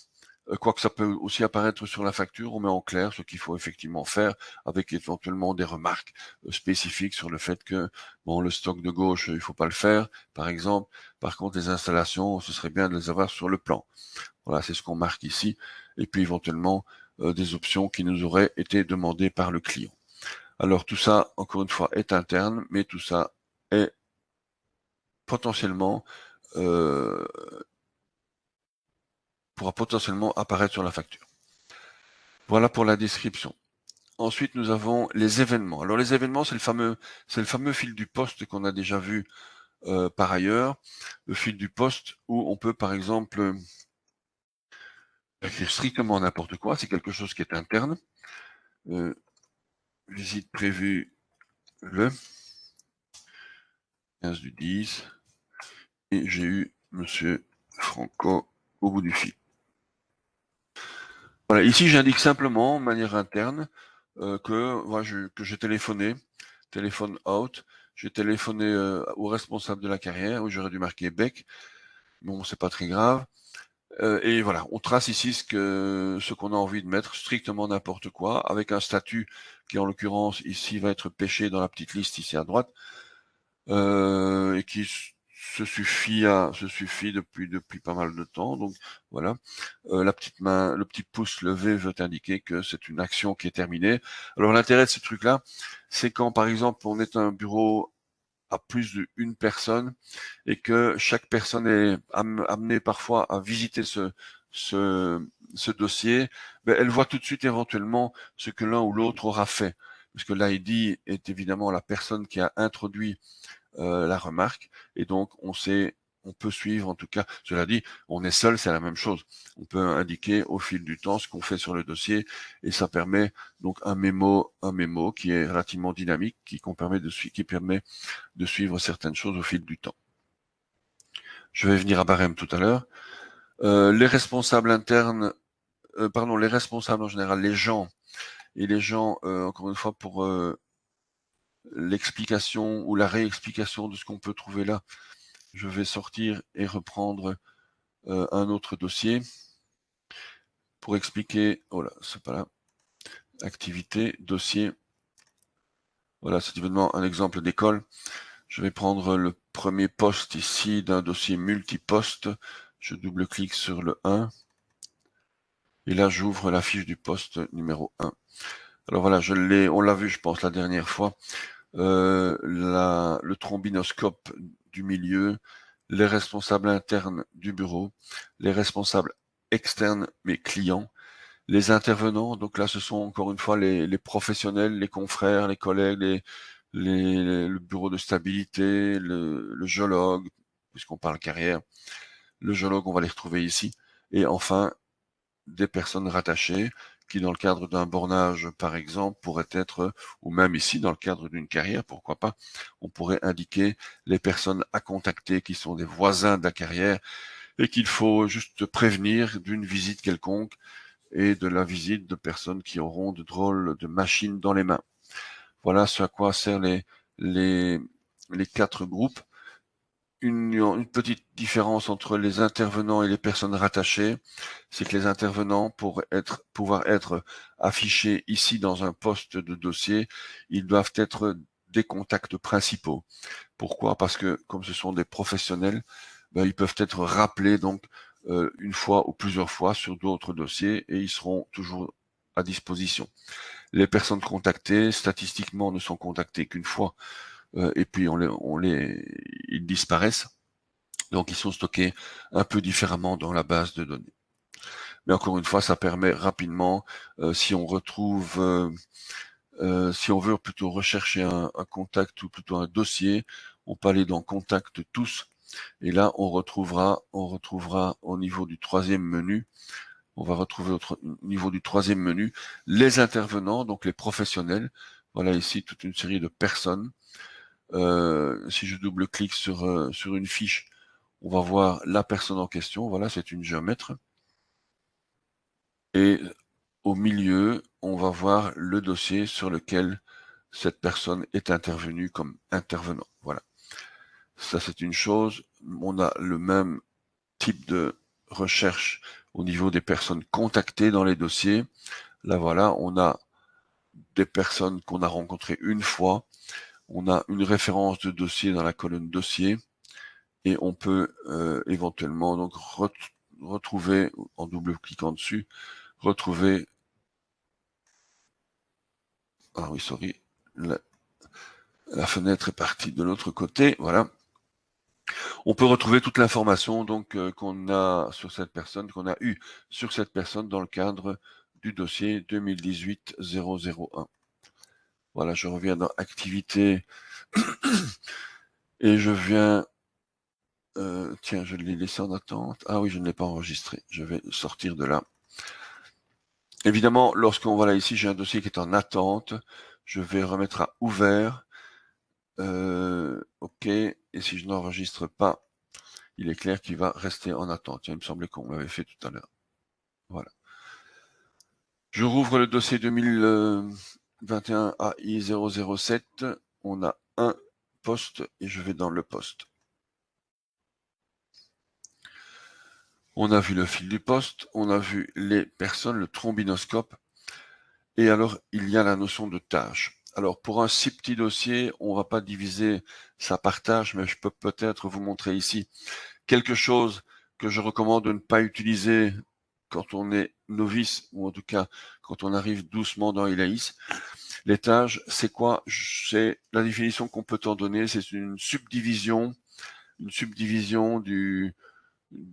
Quoique ça peut aussi apparaître sur la facture, on met en clair ce qu'il faut effectivement faire, avec éventuellement des remarques spécifiques sur le fait que bon, le stock de gauche, il faut pas le faire, par exemple. Par contre, les installations, ce serait bien de les avoir sur le plan. Voilà, c'est ce qu'on marque ici. Et puis éventuellement des options qui nous auraient été demandées par le client. Alors tout ça, encore une fois, est interne, mais tout ça est potentiellement pourra potentiellement apparaître sur la facture. Voilà pour la description. Ensuite, nous avons les événements. Alors les événements, c'est le fameux fil du poste qu'on a déjà vu par ailleurs. Le fil du poste où on peut, par exemple, écrire strictement n'importe quoi. C'est quelque chose qui est interne. Visite prévue le 15 du 10. Et j'ai eu Monsieur Franco au bout du fil. Voilà, ici j'indique simplement, de manière interne, que j'ai téléphoné, téléphone out, j'ai téléphoné au responsable de la carrière, où j'aurais dû marquer Beck, bon c'est pas très grave, et voilà, on trace ici ce qu'on a envie de mettre, strictement n'importe quoi, avec un statut qui en l'occurrence ici va être pêché dans la petite liste ici à droite, et qui se suffit depuis pas mal de temps. Donc voilà, la petite main, le petit pouce levé veut indiquer que c'est une action qui est terminée. Alors l'intérêt de ce truc-là, c'est quand par exemple on est un bureau à plus d'une personne et que chaque personne est amenée parfois à visiter ce, ce dossier, ben, elle voit tout de suite éventuellement ce que l'un ou l'autre aura fait. Parce que l'ID est évidemment la personne qui a introduit la remarque, et donc on peut suivre, en tout cas, cela dit, on est seul, c'est la même chose. On peut indiquer au fil du temps ce qu'on fait sur le dossier, et ça permet donc un mémo qui est relativement dynamique, qui permet de suivre certaines choses au fil du temps. Je vais venir à Barème tout à l'heure. Les responsables internes, les responsables en général, les gens, encore une fois, pour l'explication ou la réexplication de ce qu'on peut trouver là, je vais sortir et reprendre un autre dossier pour expliquer, voilà, c'est pas là, activité, dossier, voilà, c'est évidemment un exemple d'école. Je vais prendre le premier poste ici d'un dossier multiposte, je double-clique sur le 1, et là j'ouvre la fiche du poste numéro 1. Alors voilà, on l'a vu je pense la dernière fois, le trombinoscope du milieu, les responsables internes du bureau, les responsables externes, mes clients, les intervenants, donc là ce sont encore une fois les professionnels, les confrères, les collègues, le bureau de stabilité, le géologue, puisqu'on parle carrière, le géologue on va les retrouver ici, et enfin des personnes rattachées qui dans le cadre d'un bornage par exemple pourraient être, ou même ici dans le cadre d'une carrière, pourquoi pas, on pourrait indiquer les personnes à contacter qui sont des voisins de la carrière et qu'il faut juste prévenir d'une visite quelconque et de la visite de personnes qui auront de drôles de machines dans les mains. Voilà ce à quoi servent les 4 groupes. Une petite différence entre les intervenants et les personnes rattachées, c'est que les intervenants, pour pouvoir être affichés ici dans un poste de dossier, ils doivent être des contacts principaux. Pourquoi? Parce que comme ce sont des professionnels, ben, ils peuvent être rappelés donc une fois ou plusieurs fois sur d'autres dossiers et ils seront toujours à disposition. Les personnes contactées, statistiquement, ne sont contactées qu'une fois et puis ils disparaissent. Donc ils sont stockés un peu différemment dans la base de données. Mais encore une fois, ça permet rapidement, si on retrouve, si on veut plutôt rechercher un contact ou plutôt un dossier, on peut aller dans Contact tous, et là on retrouvera au niveau du troisième menu, on va retrouver au niveau du troisième menu les intervenants, donc les professionnels. Voilà ici toute une série de personnes. Si je double-clique sur une fiche, on va voir la personne en question. Voilà, c'est une géomètre. Et au milieu, on va voir le dossier sur lequel cette personne est intervenue comme intervenant. Voilà. Ça, c'est une chose. On a le même type de recherche au niveau des personnes contactées dans les dossiers. Là, voilà, on a des personnes qu'on a rencontrées une fois. On a une référence de dossier dans la colonne dossier. Et on peut éventuellement donc retrouver, en double-cliquant dessus, retrouver, ah oui, sorry, la fenêtre est partie de l'autre côté, voilà. On peut retrouver toute l'information donc qu'on a sur cette personne, qu'on a eu sur cette personne dans le cadre du dossier 2018-001. Voilà, je reviens dans activité et je viens, tiens, je l'ai laissé en attente. Ah oui, je ne l'ai pas enregistré. Je vais sortir de là. Évidemment, lorsqu'on voit là ici, j'ai un dossier qui est en attente. Je vais remettre à ouvert. OK. Et si je n'enregistre pas, il est clair qu'il va rester en attente. Il me semblait qu'on l'avait fait tout à l'heure. Voilà. Je rouvre le dossier 2021 AI 007. On a un poste et je vais dans le poste. On a vu le fil du poste, on a vu les personnes, le trombinoscope. Et alors, il y a la notion de tâche. Alors, pour un si petit dossier, on va pas diviser ça par tâche, mais je peux peut-être vous montrer ici quelque chose que je recommande de ne pas utiliser quand on est novice, ou en tout cas quand on arrive doucement dans Ilaïs. Les tâches, c'est quoi? C'est la définition qu'on peut en donner, c'est une subdivision du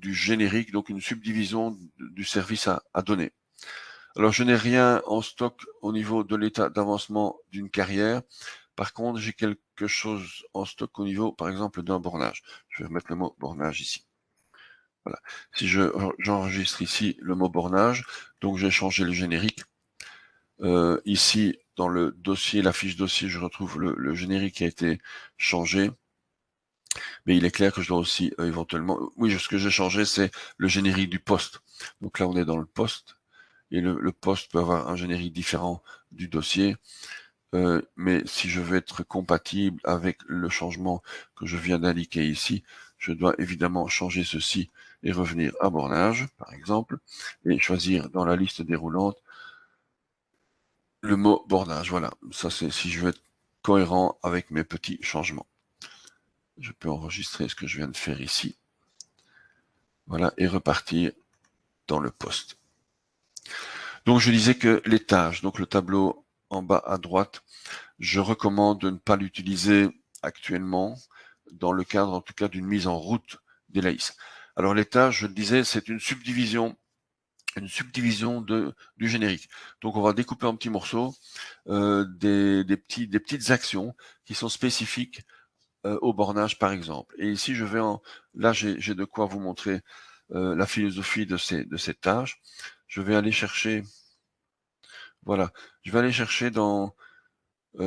générique, donc une subdivision du service à donner. Alors, je n'ai rien en stock au niveau de l'état d'avancement d'une carrière. Par contre, j'ai quelque chose en stock au niveau, par exemple, d'un bornage. Je vais remettre le mot bornage ici. Voilà. Si j'enregistre ici le mot bornage, donc j'ai changé le générique. Ici, dans le dossier, la fiche dossier, je retrouve le générique qui a été changé. Mais il est clair que je dois aussi éventuellement... Oui, ce que j'ai changé, c'est le générique du poste. Donc là, on est dans le poste. Et le poste peut avoir un générique différent du dossier. Mais si je veux être compatible avec le changement que je viens d'indiquer ici, je dois évidemment changer ceci et revenir à bornage, par exemple, et choisir dans la liste déroulante le mot bornage. Voilà, ça c'est si je veux être cohérent avec mes petits changements. Je peux enregistrer ce que je viens de faire ici. Voilà, et repartir dans le poste. Donc je disais que les tâches, donc le tableau en bas à droite, je recommande de ne pas l'utiliser actuellement dans le cadre en tout cas d'une mise en route d'Elaïs. Alors les tâches, je le disais, c'est une subdivision du générique. Donc on va découper en petits morceaux des petites actions qui sont spécifiques au bornage par exemple. Et ici je vais là j'ai de quoi vous montrer la philosophie de ces tâches. Je vais aller chercher, voilà, je vais aller chercher dans dans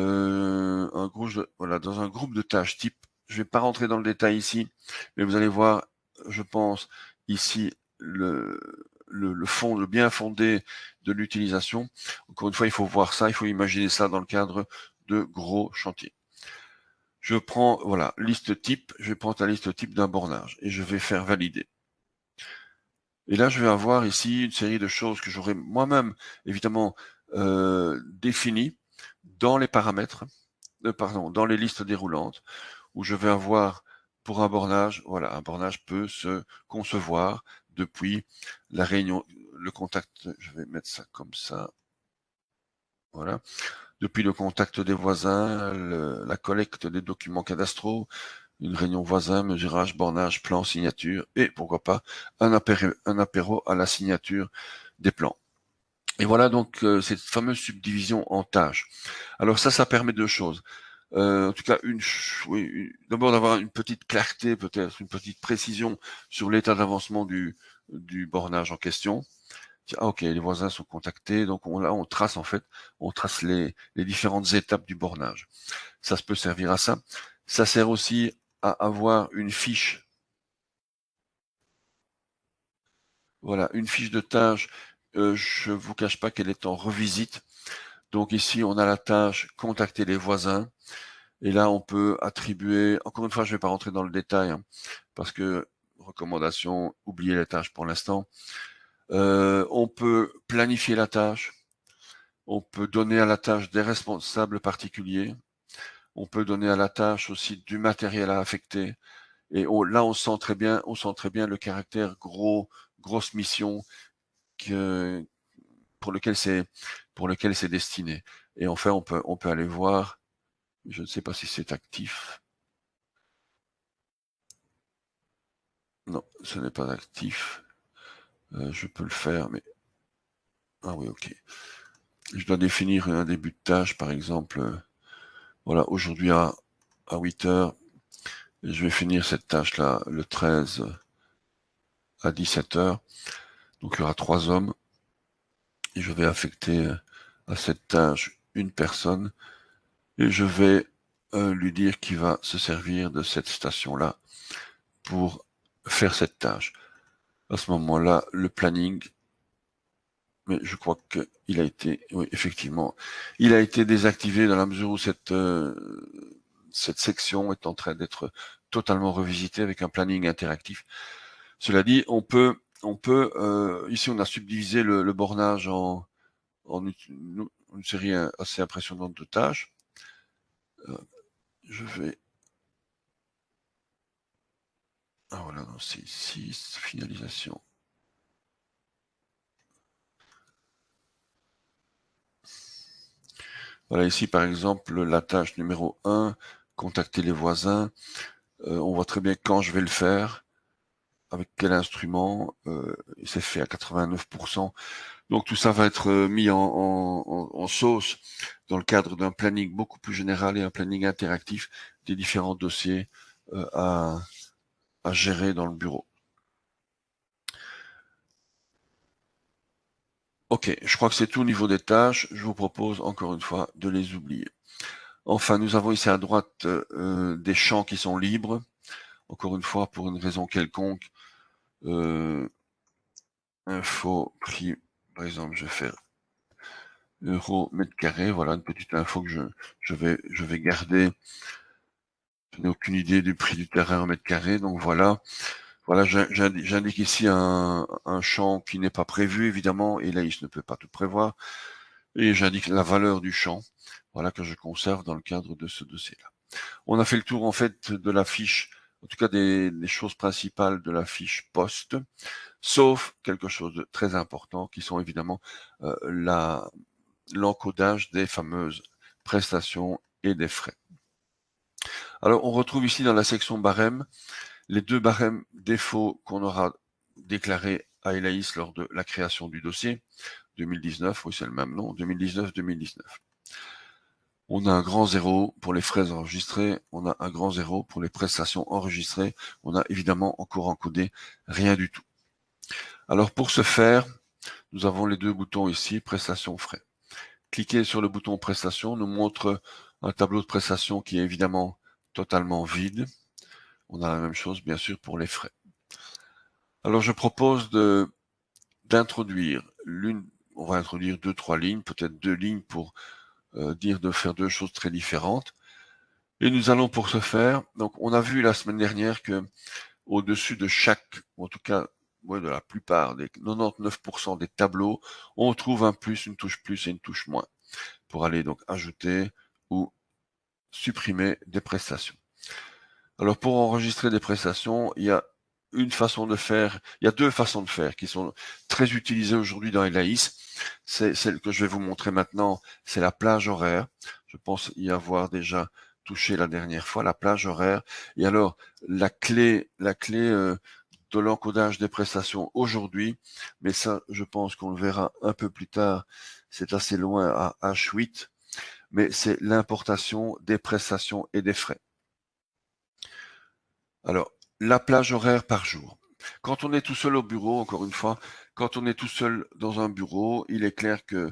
un groupe de tâches type. Je vais pas rentrer dans le détail ici, mais vous allez voir, je pense, ici le fond, le bien fondé de l'utilisation. Encore une fois, il faut voir ça, il faut imaginer ça dans le cadre de gros chantiers. Je prends, voilà, liste type, je vais prendre la liste type d'un bornage et je vais faire valider. Et là, je vais avoir ici une série de choses que j'aurais moi-même, évidemment, définies dans les paramètres, dans les listes déroulantes, où je vais avoir pour un bornage, voilà, un bornage peut se concevoir depuis la réunion, le contact, je vais mettre ça comme ça, voilà, depuis le contact des voisins, la collecte des documents cadastraux, une réunion voisin, mesurage, bornage, plan, signature, et pourquoi pas un apéro à la signature des plans. Et voilà donc cette fameuse subdivision en tâches. Alors ça permet deux choses. En tout cas, d'abord d'avoir une petite clarté, peut-être une petite précision sur l'état d'avancement du bornage en question. Ah, ok, les voisins sont contactés, donc là on trace en fait, on trace les différentes étapes du bornage. Ça peut servir à ça. Ça sert aussi à avoir une fiche. Voilà, une fiche de tâche. Je vous cache pas qu'elle est en revisite. Donc ici, on a la tâche contacter les voisins. Et là, on peut attribuer, encore une fois, je ne vais pas rentrer dans le détail, hein, parce que recommandation, oubliez les tâches pour l'instant. On peut planifier la tâche. On peut donner à la tâche des responsables particuliers. On peut donner à la tâche aussi du matériel à affecter. Et là, on sent très bien le caractère grosse mission que, pour lequel c'est destiné. Et enfin, on peut aller voir, je ne sais pas si c'est actif. Non, ce n'est pas actif. Je peux le faire, mais... Ah oui, ok. Je dois définir un début de tâche, par exemple. Voilà, aujourd'hui à 8 heures, je vais finir cette tâche-là le 13 à 17 heures. Donc il y aura 3 hommes. Et je vais affecter à cette tâche une personne. Et je vais lui dire qu'il va se servir de cette station-là pour faire cette tâche. À ce moment-là, le planning, mais je crois qu'il a été, oui, effectivement, il a été désactivé dans la mesure où cette section est en train d'être totalement revisitée avec un planning interactif. Cela dit, ici on a subdivisé le bornage en une série assez impressionnante de tâches. Je vais... Ah voilà, c'est 6, finalisation. Voilà, ici par exemple, la tâche numéro 1, contacter les voisins. On voit très bien quand je vais le faire, avec quel instrument. C'est fait à 89%. Donc tout ça va être mis en sauce dans le cadre d'un planning beaucoup plus général et un planning interactif des différents dossiers à gérer dans le bureau. Ok, je crois que c'est tout au niveau des tâches. Je vous propose encore une fois de les oublier. Enfin, nous avons ici à droite des champs qui sont libres. Encore une fois, pour une raison quelconque, info, prix, par exemple, je vais faire euro mètre carré. Voilà une petite info que je vais garder. Je n'ai aucune idée du prix du terrain en mètre carré, donc voilà. Voilà, j'indique ici un champ qui n'est pas prévu, évidemment, et là, il ne peut pas tout prévoir. Et j'indique la valeur du champ, voilà, que je conserve dans le cadre de ce dossier-là. On a fait le tour, en fait, de la fiche, en tout cas des choses principales de la fiche poste, sauf quelque chose de très important, qui sont évidemment l'encodage des fameuses prestations et des frais. Alors, on retrouve ici dans la section barème les deux barèmes défauts qu'on aura déclarés à Elaïs lors de la création du dossier 2019, oui c'est le même nom, 2019-2019. On a un grand zéro pour les frais enregistrés, on a un grand zéro pour les prestations enregistrées, on a évidemment encore encodé rien du tout. Alors pour ce faire, nous avons les deux boutons ici, prestations frais. Cliquez sur le bouton prestations, nous montre un tableau de prestations qui est évidemment totalement vide. On a la même chose bien sûr pour les frais. Alors je propose d'introduire on va introduire 2-3 lignes, peut-être 2 lignes pour dire de faire deux choses très différentes. Et nous allons pour ce faire, donc on a vu la semaine dernière que au-dessus de chaque, ou en tout cas de la plupart des 99% des tableaux, on trouve un plus, une touche plus et une touche moins pour aller donc ajouter ou supprimer des prestations. Alors pour enregistrer des prestations, il y a une façon de faire, il y a deux façons de faire qui sont très utilisées aujourd'hui dans Elaïs. C'est celle que je vais vous montrer maintenant, c'est la plage horaire. Je pense y avoir déjà touché la dernière fois, la plage horaire. Et alors, la clé de l'encodage des prestations aujourd'hui, mais ça, je pense qu'on le verra un peu plus tard, c'est assez loin à H8, mais c'est l'importation des prestations et des frais. Alors, la plage horaire par jour. Quand on est tout seul au bureau, encore une fois, quand on est tout seul dans un bureau, il est clair que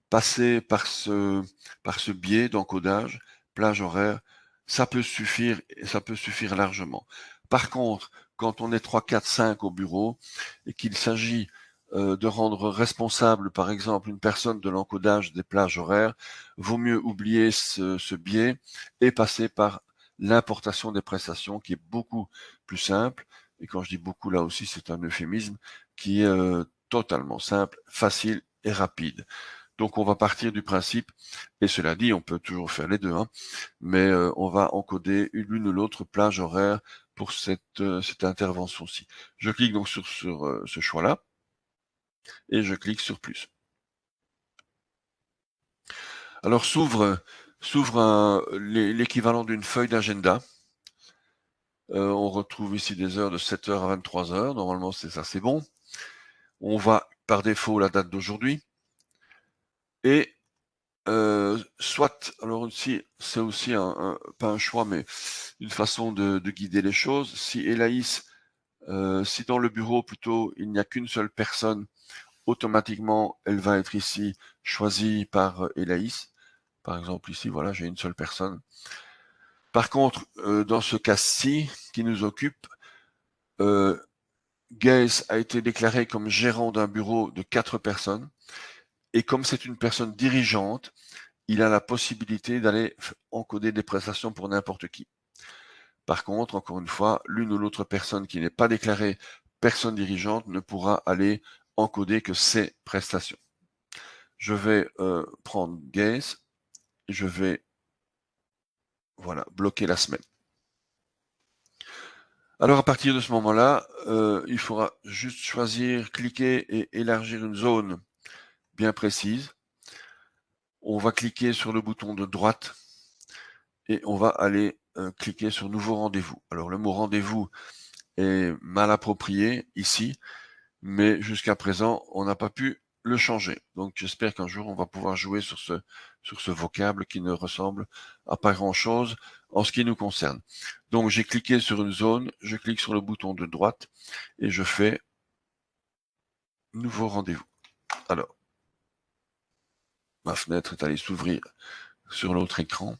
passer par ce biais d'encodage, plage horaire, ça peut suffire et ça peut suffire largement. Par contre, quand on est 3, 4, 5 au bureau et qu'il s'agit de rendre responsable, par exemple, une personne de l'encodage des plages horaires, vaut mieux oublier ce biais et passer par l'importation des prestations qui est beaucoup plus simple. Et quand je dis beaucoup, là aussi, c'est un euphémisme qui est totalement simple, facile et rapide. Donc on va partir du principe, et cela dit, on peut toujours faire les deux, hein, mais on va encoder l'une ou l'autre plage horaire pour cette intervention-ci. Je clique donc sur ce choix-là, et je clique sur plus. Alors s'ouvre l'équivalent d'une feuille d'agenda. On retrouve ici des heures de 7h à 23h. Normalement, c'est ça, c'est bon. On va par défaut la date d'aujourd'hui. Et soit, alors aussi, c'est aussi pas un choix, mais une façon de guider les choses. Si Elaïs, si dans le bureau plutôt il n'y a qu'une seule personne, automatiquement elle va être ici choisie par Elaïs. Par exemple ici, voilà, j'ai une seule personne. Par contre, dans ce cas-ci qui nous occupe, Gaze a été déclaré comme gérant d'un bureau de 4 personnes, et comme c'est une personne dirigeante, il a la possibilité d'aller encoder des prestations pour n'importe qui. Par contre, encore une fois, l'une ou l'autre personne qui n'est pas déclarée personne dirigeante ne pourra aller encoder que ces prestations. Je vais prendre Gaze, je vais bloquer la semaine. Alors à partir de ce moment-là, il faudra juste choisir, cliquer et élargir une zone bien précise. On va cliquer sur le bouton de droite et on va aller cliquer sur nouveau rendez-vous. Alors le mot rendez-vous est mal approprié ici, mais jusqu'à présent, on n'a pas pu le changer. Donc j'espère qu'un jour, on va pouvoir jouer sur ce vocable qui ne ressemble à pas grand-chose en ce qui nous concerne. Donc j'ai cliqué sur une zone, je clique sur le bouton de droite et je fais nouveau rendez-vous. Alors, ma fenêtre est allée s'ouvrir sur l'autre écran.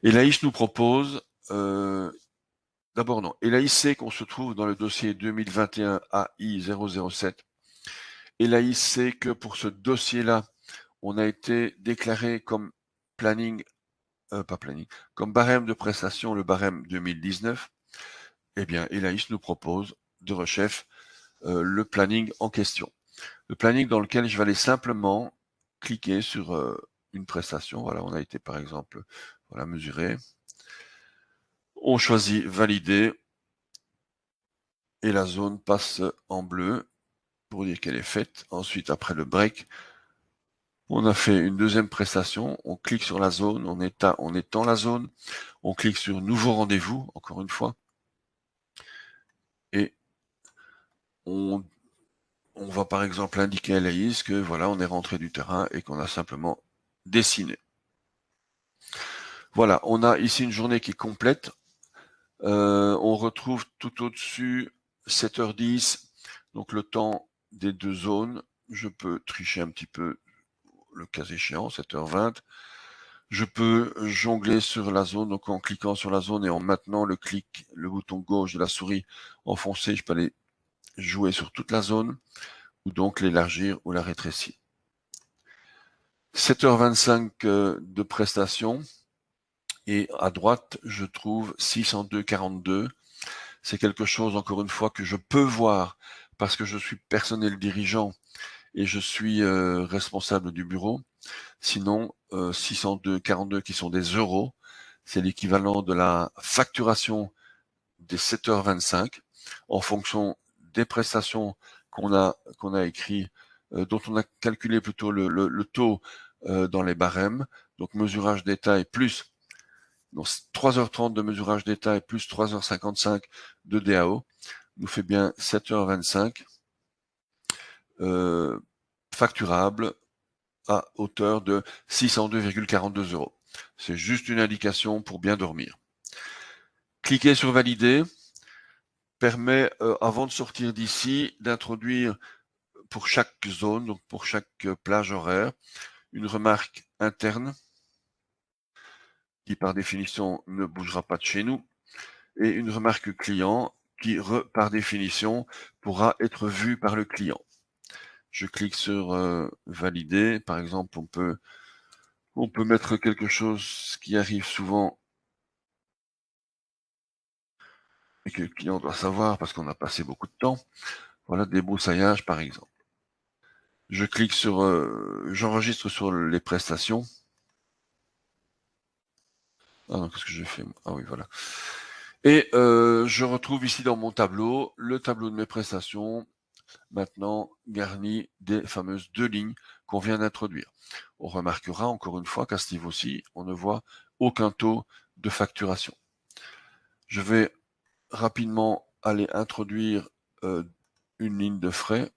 Et Laïs nous propose, d'abord non, et Laïs sait qu'on se trouve dans le dossier 2021 AI 007. Et Laïs sait que pour ce dossier-là, on a été déclaré comme comme barème de prestation, le barème 2019. Eh bien, Elaïs nous propose de rechef le planning en question. Le planning dans lequel je vais aller simplement cliquer sur une prestation. Voilà, on a été par exemple mesuré. On choisit valider et la zone passe en bleu pour dire qu'elle est faite. Ensuite, après le break, on a fait une deuxième prestation, on clique sur la zone, on étend la zone, on clique sur nouveau rendez-vous, encore une fois, et on va par exemple indiquer à Laïs que voilà, on est rentré du terrain et qu'on a simplement dessiné. Voilà, on a ici une journée qui est complète. On retrouve tout au-dessus 7h10, donc le temps des deux zones. Je peux tricher un petit peu le cas échéant, 7h20. Je peux jongler sur la zone, donc en cliquant sur la zone et en maintenant le bouton gauche de la souris enfoncé, je peux aller jouer sur toute la zone, ou donc l'élargir ou la rétrécir. 7h25 de prestation, et à droite, je trouve 602,42. C'est quelque chose, encore une fois, que je peux voir parce que je suis personnel dirigeant et je suis responsable du bureau. Sinon, 602,42 qui sont des euros, c'est l'équivalent de la facturation des 7h25 en fonction des prestations qu'on a écrit, dont on a calculé plutôt le taux dans les barèmes, donc mesurage détail plus Donc 3h30 de mesurage d'état et plus 3h55 de DAO nous fait bien 7h25 facturable à hauteur de 602,42 €. C'est juste une indication pour bien dormir. Cliquez sur valider permet, avant de sortir d'ici, d'introduire pour chaque zone, donc pour chaque plage horaire, une remarque interne qui par définition ne bougera pas de chez nous, et une remarque client qui, par définition, pourra être vue par le client. Je clique sur valider. Par exemple, on peut mettre quelque chose qui arrive souvent et que le client doit savoir parce qu'on a passé beaucoup de temps. Voilà, débroussaillage par exemple. Je clique sur j'enregistre sur les prestations. Ah non, qu'est-ce que j'ai fait? Ah oui, voilà. Et je retrouve ici dans mon tableau, le tableau de mes prestations, maintenant garni des fameuses 2 lignes qu'on vient d'introduire. On remarquera encore une fois qu'à ce niveau-ci, on ne voit aucun taux de facturation. Je vais rapidement aller introduire une ligne de frais.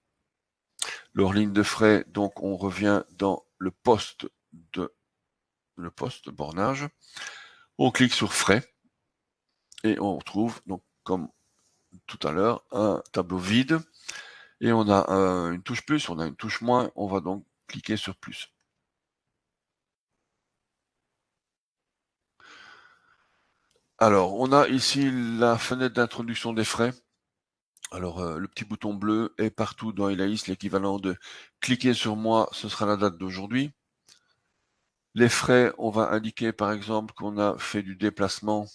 Leur ligne de frais, donc on revient dans le poste bornage. On clique sur frais et on retrouve, donc comme tout à l'heure, un tableau vide et on a une touche plus, on a une touche moins, on va donc cliquer sur plus. Alors, on a ici la fenêtre d'introduction des frais. Alors, le petit bouton bleu est partout dans Elaïs, l'équivalent de cliquer sur moi, ce sera la date d'aujourd'hui. Les frais, on va indiquer par exemple qu'on a fait du déplacement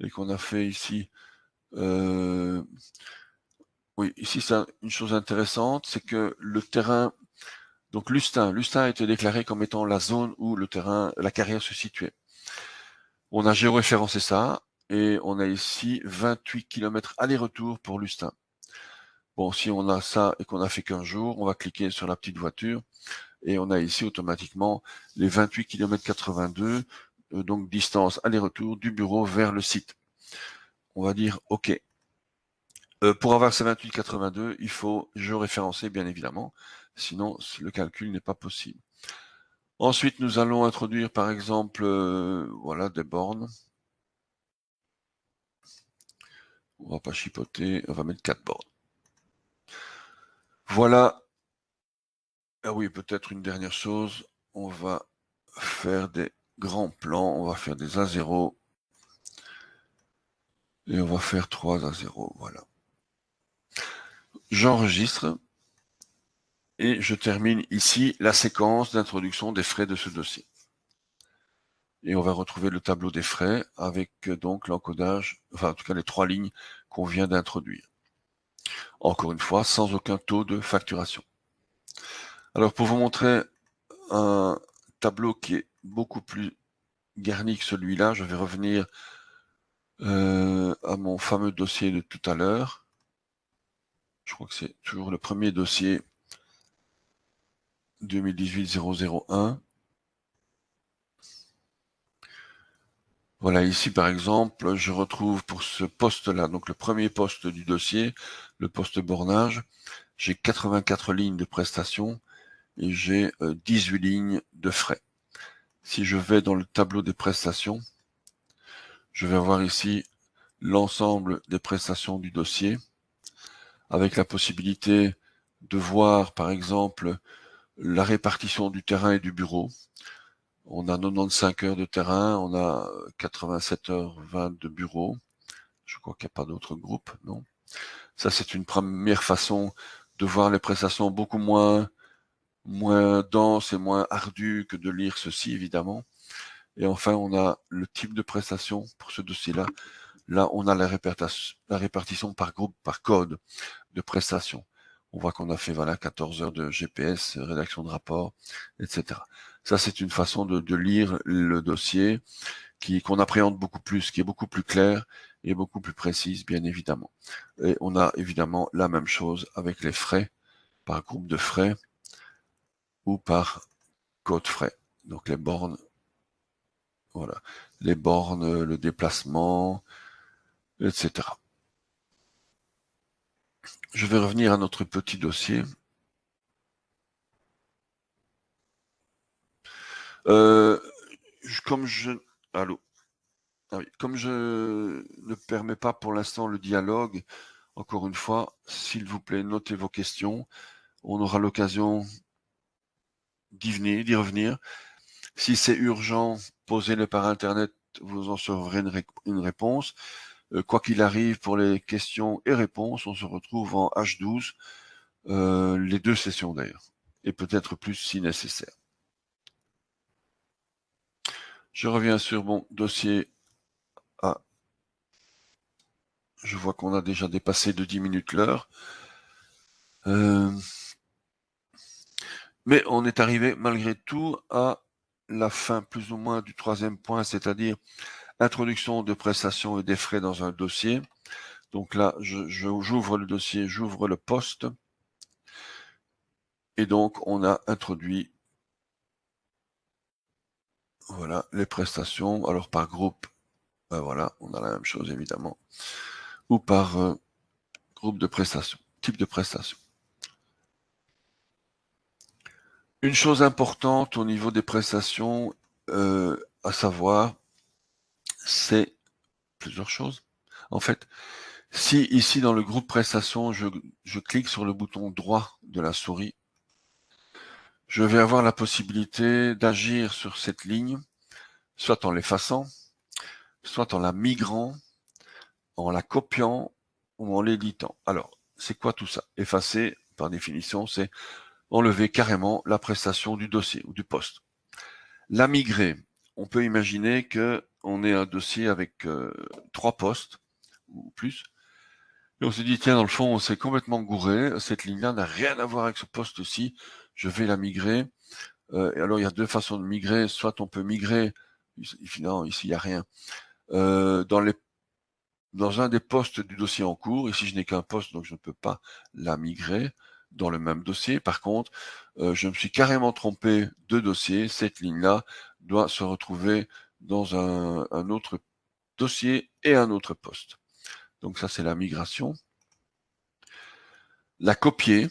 et qu'on a fait ici, oui, ici c'est une chose intéressante, c'est que le terrain, donc Lustin a été déclaré comme étant la zone où le terrain, la carrière se situait. On a géoréférencé ça et on a ici 28 km aller-retour pour Lustin. Bon, si on a ça et qu'on a fait qu'un jour, on va cliquer sur la petite voiture et on a ici automatiquement les 28 km 82, donc distance aller-retour du bureau vers le site. On va dire OK. Pour avoir ces 28,82, il faut géoréférencer bien évidemment, sinon le calcul n'est pas possible. Ensuite, nous allons introduire par exemple voilà, des bornes. On va pas chipoter, on va mettre 4 bornes. Voilà. Ah oui, peut-être une dernière chose, on va faire des grands plans, on va faire des A0 et on va faire 3 A0, voilà. J'enregistre et je termine ici la séquence d'introduction des frais de ce dossier. Et on va retrouver le tableau des frais avec donc l'encodage, enfin en tout cas les 3 lignes qu'on vient d'introduire. Encore une fois, sans aucun taux de facturation. Alors pour vous montrer un tableau qui est beaucoup plus garni que celui-là, je vais revenir à mon fameux dossier de tout à l'heure. Je crois que c'est toujours le premier dossier 2018-001. Voilà, ici par exemple, je retrouve pour ce poste-là, donc le premier poste du dossier, le poste bornage, j'ai 84 lignes de prestations et j'ai 18 lignes de frais. Si je vais dans le tableau des prestations, je vais avoir ici l'ensemble des prestations du dossier, avec la possibilité de voir par exemple la répartition du terrain et du bureau. On a 95 heures de terrain, on a 87h20 de bureau. Je crois qu'il n'y a pas d'autres groupes, non. Ça, c'est une première façon de voir les prestations beaucoup moins denses et moins ardues que de lire ceci, évidemment. Et enfin, on a le type de prestation pour ce dossier-là. Là, on a la répartition par groupe, par code de prestation. On voit qu'on a fait voilà 14 heures de GPS, rédaction de rapport, etc. Ça, c'est une façon de lire le dossier qu'on appréhende beaucoup plus, qui est beaucoup plus clair et beaucoup plus précise, bien évidemment. Et on a évidemment la même chose avec les frais, par groupe de frais ou par code frais. Donc les bornes, Voilà, les bornes, le déplacement, etc. Je vais revenir à notre petit dossier. Comme je... Allô? Ah oui. Comme je ne permets pas pour l'instant le dialogue, encore une fois, s'il vous plaît, notez vos questions. On aura l'occasion d'y revenir. Si c'est urgent, posez-les par Internet, vous en saurez une réponse. Quoi qu'il arrive, pour les questions et réponses, on se retrouve en H12, les 2 sessions d'ailleurs, et peut-être plus si nécessaire. Je reviens sur mon dossier A. Je vois qu'on a déjà dépassé de 10 minutes l'heure. Mais on est arrivé malgré tout à la fin plus ou moins du 3e point, c'est-à-dire introduction de prestations et des frais dans un dossier. Donc là, j'ouvre le dossier, j'ouvre le poste. Et donc, on a introduit, voilà, les prestations. Alors, par groupe, ben voilà, on a la même chose, évidemment. Ou par groupe de prestations, type de prestation. Une chose importante au niveau des prestations, à savoir, c'est plusieurs choses. En fait, si ici dans le groupe prestations, je clique sur le bouton droit de la souris, je vais avoir la possibilité d'agir sur cette ligne, soit en l'effaçant, soit en la migrant, en la copiant ou en l'éditant. Alors, c'est quoi tout ça? Effacer, par définition, c'est enlever carrément la prestation du dossier ou du poste. La migrer, on peut imaginer que on ait un dossier avec 3 postes ou plus, et on se dit, tiens, dans le fond, on s'est complètement gouré, cette ligne-là n'a rien à voir avec ce poste-ci, je vais la migrer. Et alors, il y a 2 façons de migrer, soit on peut migrer, non, ici, il n'y a rien, dans un des postes du dossier en cours. Ici, je n'ai qu'un poste, donc je ne peux pas la migrer dans le même dossier. Par contre, je me suis carrément trompé de dossier. Cette ligne-là doit se retrouver dans un autre dossier et un autre poste. Donc ça, c'est la migration. La copier.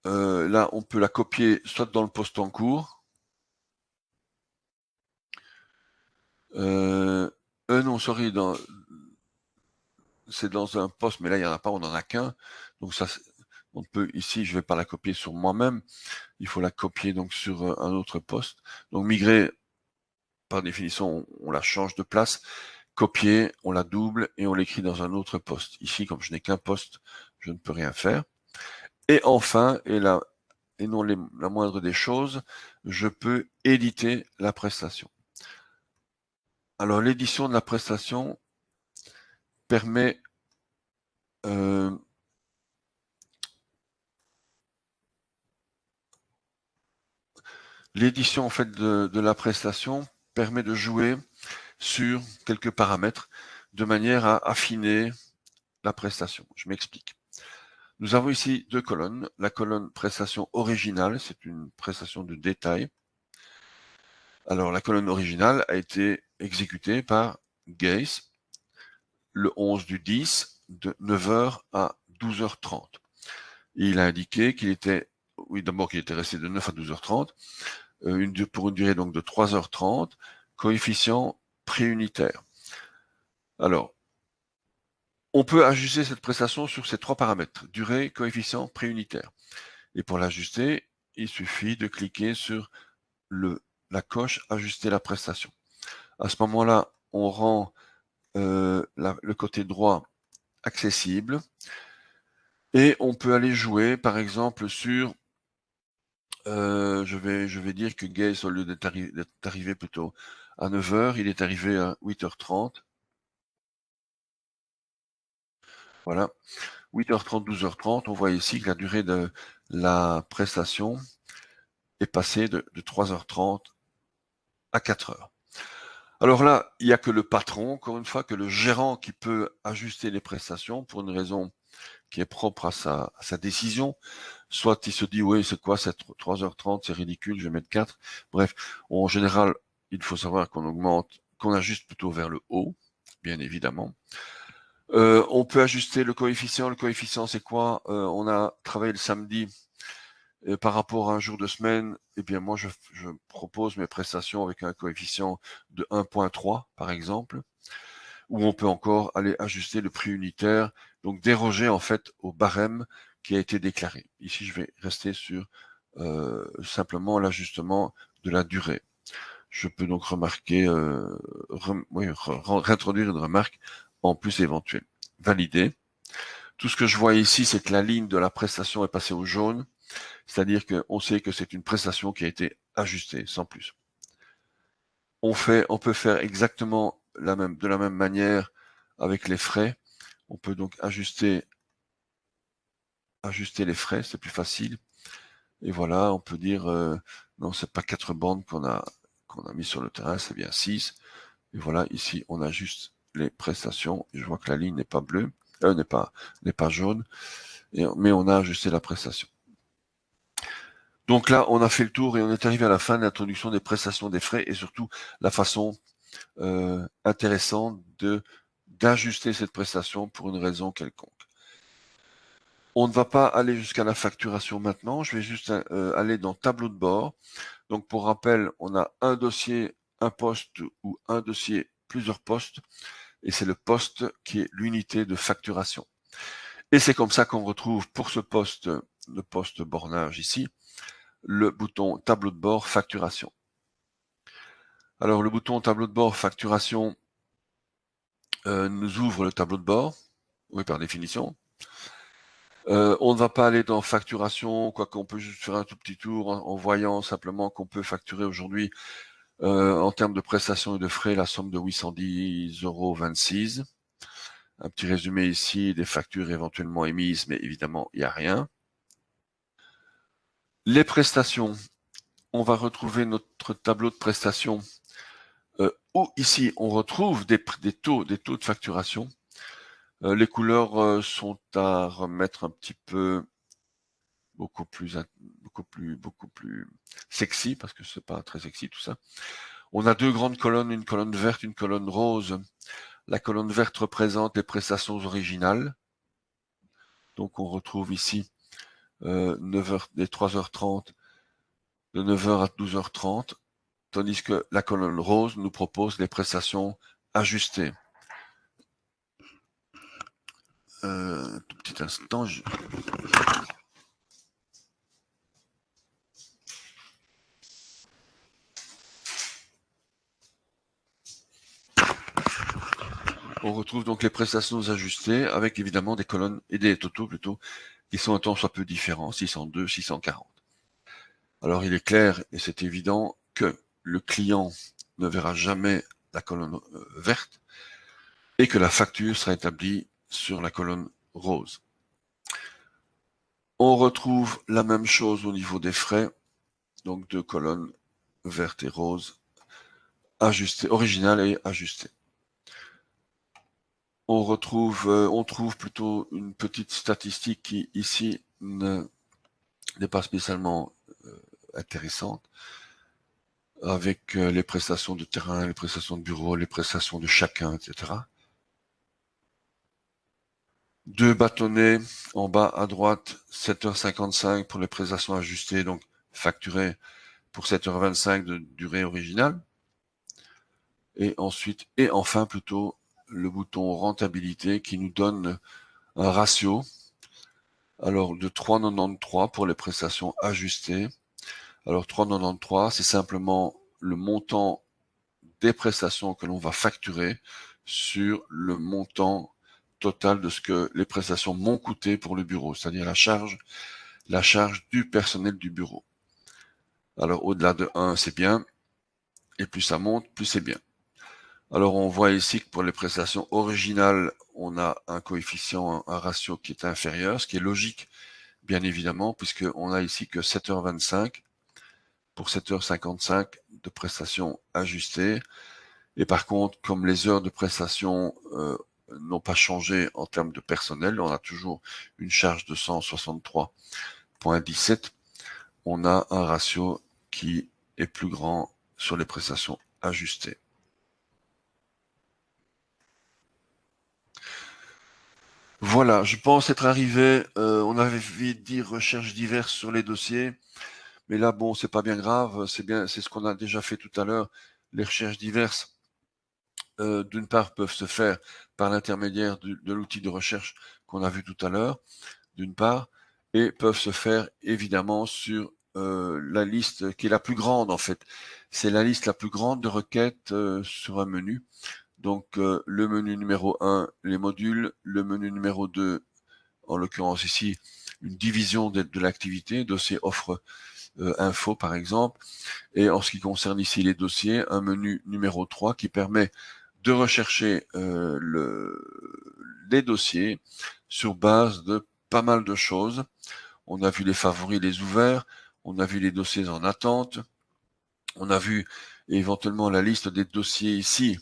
Là, on peut la copier soit dans le poste en cours. Non, sorry, c'est dans un poste, mais là, il n'y en a pas, on n'en a qu'un. Donc ça, on peut, ici, je ne vais pas la copier sur moi-même. Il faut la copier donc sur un autre poste. Donc migrer, par définition, on la change de place. Copier, on la double et on l'écrit dans un autre poste. Ici, comme je n'ai qu'un poste, je ne peux rien faire. Et enfin, et non la moindre des choses, je peux éditer la prestation. Alors l'édition de la prestation permet l'édition en fait de la prestation permet de jouer sur quelques paramètres de manière à affiner la prestation. Je m'explique. Nous avons ici 2 colonnes. La colonne prestation originale, c'est une prestation de détail. Alors la colonne originale a été exécutée par Gaze le 11 du 10 de 9h à 12h30. Et il a indiqué qu'il était, oui d'abord qu'il était resté de 9 à 12h30, pour une durée donc de 3h30, coefficient préunitaire. Alors, on peut ajuster cette prestation sur ces 3 paramètres, durée, coefficient, préunitaire. Et pour l'ajuster, il suffit de cliquer sur la coche ajuster la prestation. À ce moment-là, on rend le côté droit accessible et on peut aller jouer par exemple sur je vais dire que Gaze, au lieu d'être arrivé plutôt à 9h, il est arrivé à 8h30. Voilà. 8h30, 12h30, on voit ici que la durée de la prestation est passée de 3h30 à 4h. Alors là, il n'y a que le patron, encore une fois, que le gérant qui peut ajuster les prestations pour une raison qui est propre à sa décision. Soit il se dit, oui, c'est quoi, c'est 3h30, c'est ridicule, je vais mettre 4. Bref, en général, il faut savoir qu'on ajuste plutôt vers le haut, bien évidemment. On peut ajuster le coefficient. Le coefficient, c'est quoi? On a travaillé le samedi par rapport à un jour de semaine. Eh bien, moi, je propose mes prestations avec un coefficient de 1,3, par exemple, où on peut encore aller ajuster le prix unitaire, donc déroger en fait au barème qui a été déclaré. Ici, je vais rester sur simplement l'ajustement de la durée. Je peux donc remarquer, réintroduire une remarque en plus éventuelle. Valider. Tout ce que je vois ici, c'est que la ligne de la prestation est passée au jaune, c'est-à-dire qu'on sait que c'est une prestation qui a été ajustée, sans plus. On peut faire exactement de la même manière avec les frais. On peut donc ajuster les frais, c'est plus facile. Et voilà, on peut dire non, c'est pas 4 bandes qu'on a mis sur le terrain, c'est bien 6. Et voilà, ici, on ajuste les prestations. Je vois que la ligne n'est pas bleue, n'est pas jaune, mais on a ajusté la prestation. Donc là, on a fait le tour et on est arrivé à la fin de l'introduction des prestations des frais et surtout la façon intéressante d'ajuster cette prestation pour une raison quelconque. On ne va pas aller jusqu'à la facturation maintenant. Je vais juste aller dans tableau de bord. Donc pour rappel, on a un dossier, un poste ou un dossier, plusieurs postes. Et c'est le poste qui est l'unité de facturation. Et c'est comme ça qu'on retrouve pour ce poste, le poste bornage ici, le bouton tableau de bord facturation. Alors le bouton tableau de bord facturation nous ouvre le tableau de bord, oui par définition. On ne va pas aller dans facturation, quoique on peut juste faire un tout petit tour en voyant simplement qu'on peut facturer aujourd'hui en termes de prestations et de frais la somme de 810,26 €. Un petit résumé ici des factures éventuellement émises, mais évidemment il n'y a rien. Les prestations, on va retrouver notre tableau de prestations où ici on retrouve des taux de facturation. Les couleurs sont à remettre un petit peu beaucoup plus sexy parce que c'est pas très sexy tout ça. On a deux grandes colonnes, une colonne verte, une colonne rose. La colonne verte représente les prestations originales. Donc on retrouve ici 9h, des 3h30, de 9h à 12h30, tandis que la colonne rose nous propose les prestations ajustées. Un tout petit instant. On retrouve donc les prestations ajustées avec évidemment des colonnes et des totaux plutôt qui sont un temps soit peu différents, 602, 640. Alors il est clair et c'est évident que le client ne verra jamais la colonne verte et que la facture sera établie sur la colonne rose. On retrouve la même chose au niveau des frais, donc deux colonnes vertes et roses, ajustées, originales et ajustées. On trouve plutôt une petite statistique qui ici n'est pas spécialement intéressante, avec les prestations de terrain, les prestations de bureau, les prestations de chacun, etc. Deux bâtonnets en bas à droite, 7h55 pour les prestations ajustées, donc facturées pour 7h25 de durée originale. Et ensuite, et enfin plutôt, le bouton rentabilité qui nous donne un ratio, alors de 3,93 pour les prestations ajustées. Alors 3,93, c'est simplement le montant des prestations que l'on va facturer sur le montant total de ce que les prestations m'ont coûté pour le bureau, c'est-à-dire la charge du personnel du bureau. Alors au-delà de 1, c'est bien, et plus ça monte, plus c'est bien. Alors on voit ici que pour les prestations originales, on a un coefficient, un ratio qui est inférieur, ce qui est logique, bien évidemment, puisqu'on a ici que 7h25 pour 7h55 de prestations ajustées. Et par contre, comme les heures de prestation n'ont pas changé en termes de personnel, on a toujours une charge de 163,17, on a un ratio qui est plus grand sur les prestations ajuster. Voilà, je pense être arrivé, on avait vite dit recherche diverses sur les dossiers, mais là, bon, c'est pas bien grave, c'est ce qu'on a déjà fait tout à l'heure. Les recherches diverses, d'une part, peuvent se faire par l'intermédiaire de l'outil de recherche qu'on a vu tout à l'heure, d'une part, et peuvent se faire évidemment sur la liste qui est la plus grande en fait. C'est la liste la plus grande de requêtes sur un menu. Donc le menu numéro 1, les modules, le menu numéro 2, en l'occurrence ici, une division de l'activité, dossier offre info par exemple, et en ce qui concerne ici les dossiers, un menu numéro 3 qui permet de rechercher les dossiers sur base de pas mal de choses. On a vu les favoris, les ouverts, on a vu les dossiers en attente, on a vu éventuellement la liste des dossiers ici.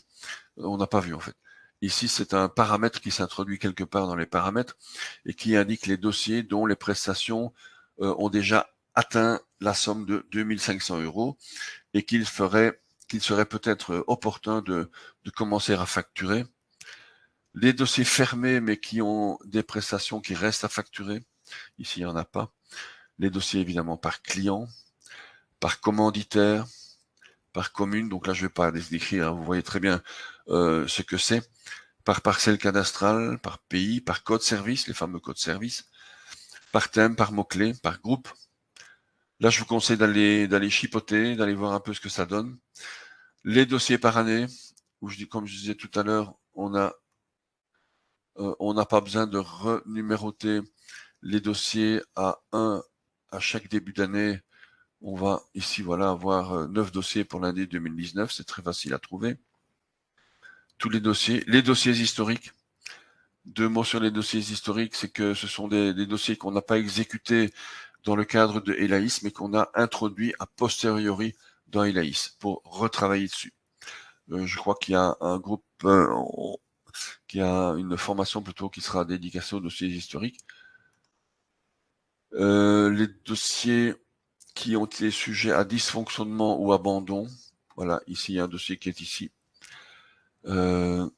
On n'a pas vu en fait. Ici, c'est un paramètre qui s'introduit quelque part dans les paramètres et qui indique les dossiers dont les prestations ont déjà atteint la somme de 2500 euros et qu'il serait peut-être opportun de commencer à facturer. Les dossiers fermés mais qui ont des prestations qui restent à facturer, ici il n'y en a pas. Les dossiers évidemment par client, par commanditaire, par commune, donc là je ne vais pas les décrire, hein, vous voyez très bien ce que c'est, par parcelle cadastrale, par pays, par code service, les fameux codes service, par thème, par mots-clés, par groupe. Là je vous conseille d'aller chipoter, d'aller voir un peu ce que ça donne. Les dossiers par année, où comme je disais tout à l'heure, on n'a pas besoin de renuméroter les dossiers à 1 à chaque début d'année. On va ici voilà avoir 9 dossiers pour l'année 2019, c'est très facile à trouver. Tous les dossiers historiques. 2 mots sur les dossiers historiques, c'est que ce sont des dossiers qu'on n'a pas exécutés dans le cadre de ELAIS, mais qu'on a introduits a posteriori dans ELAIS pour retravailler dessus. Je crois qu'il y a un groupe, qui a une formation plutôt qui sera dédicacée aux dossiers historiques. Les dossiers qui ont été sujets à dysfonctionnement ou abandon, voilà, ici il y a un dossier qui est ici. Il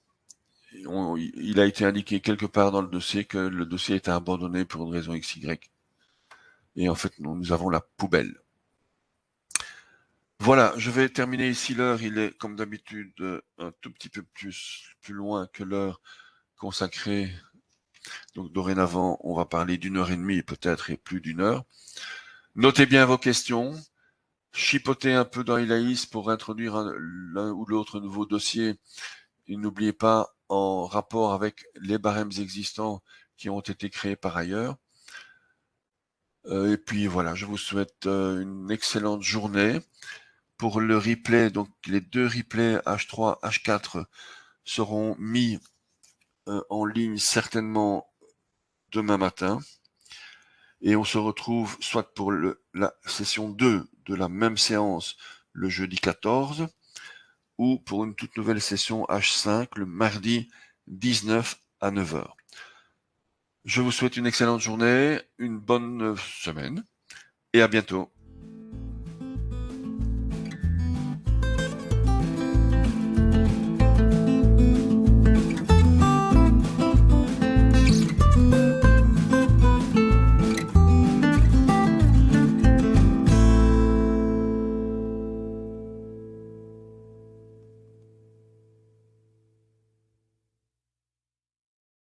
a été indiqué quelque part dans le dossier que le dossier était abandonné pour une raison XY. Et en fait, nous avons la poubelle. Voilà, je vais terminer ici l'heure. Il est, comme d'habitude, un tout petit peu plus loin que l'heure consacrée. Donc, dorénavant, on va parler d'1h30 peut-être et plus d'1 heure. Notez bien vos questions. Chipotez un peu dans ELAIS pour introduire l'un ou l'autre nouveau dossier. Et n'oubliez pas, en rapport avec les barèmes existants qui ont été créés par ailleurs. Et puis voilà, je vous souhaite une excellente journée. Pour le replay, donc les 2 replays H3, H4 seront mis en ligne certainement demain matin. Et on se retrouve soit pour la session 2 de la même séance le jeudi 14, ou pour une toute nouvelle session H5 le mardi 19 à 9h. Je vous souhaite une excellente journée, une bonne semaine, et à bientôt.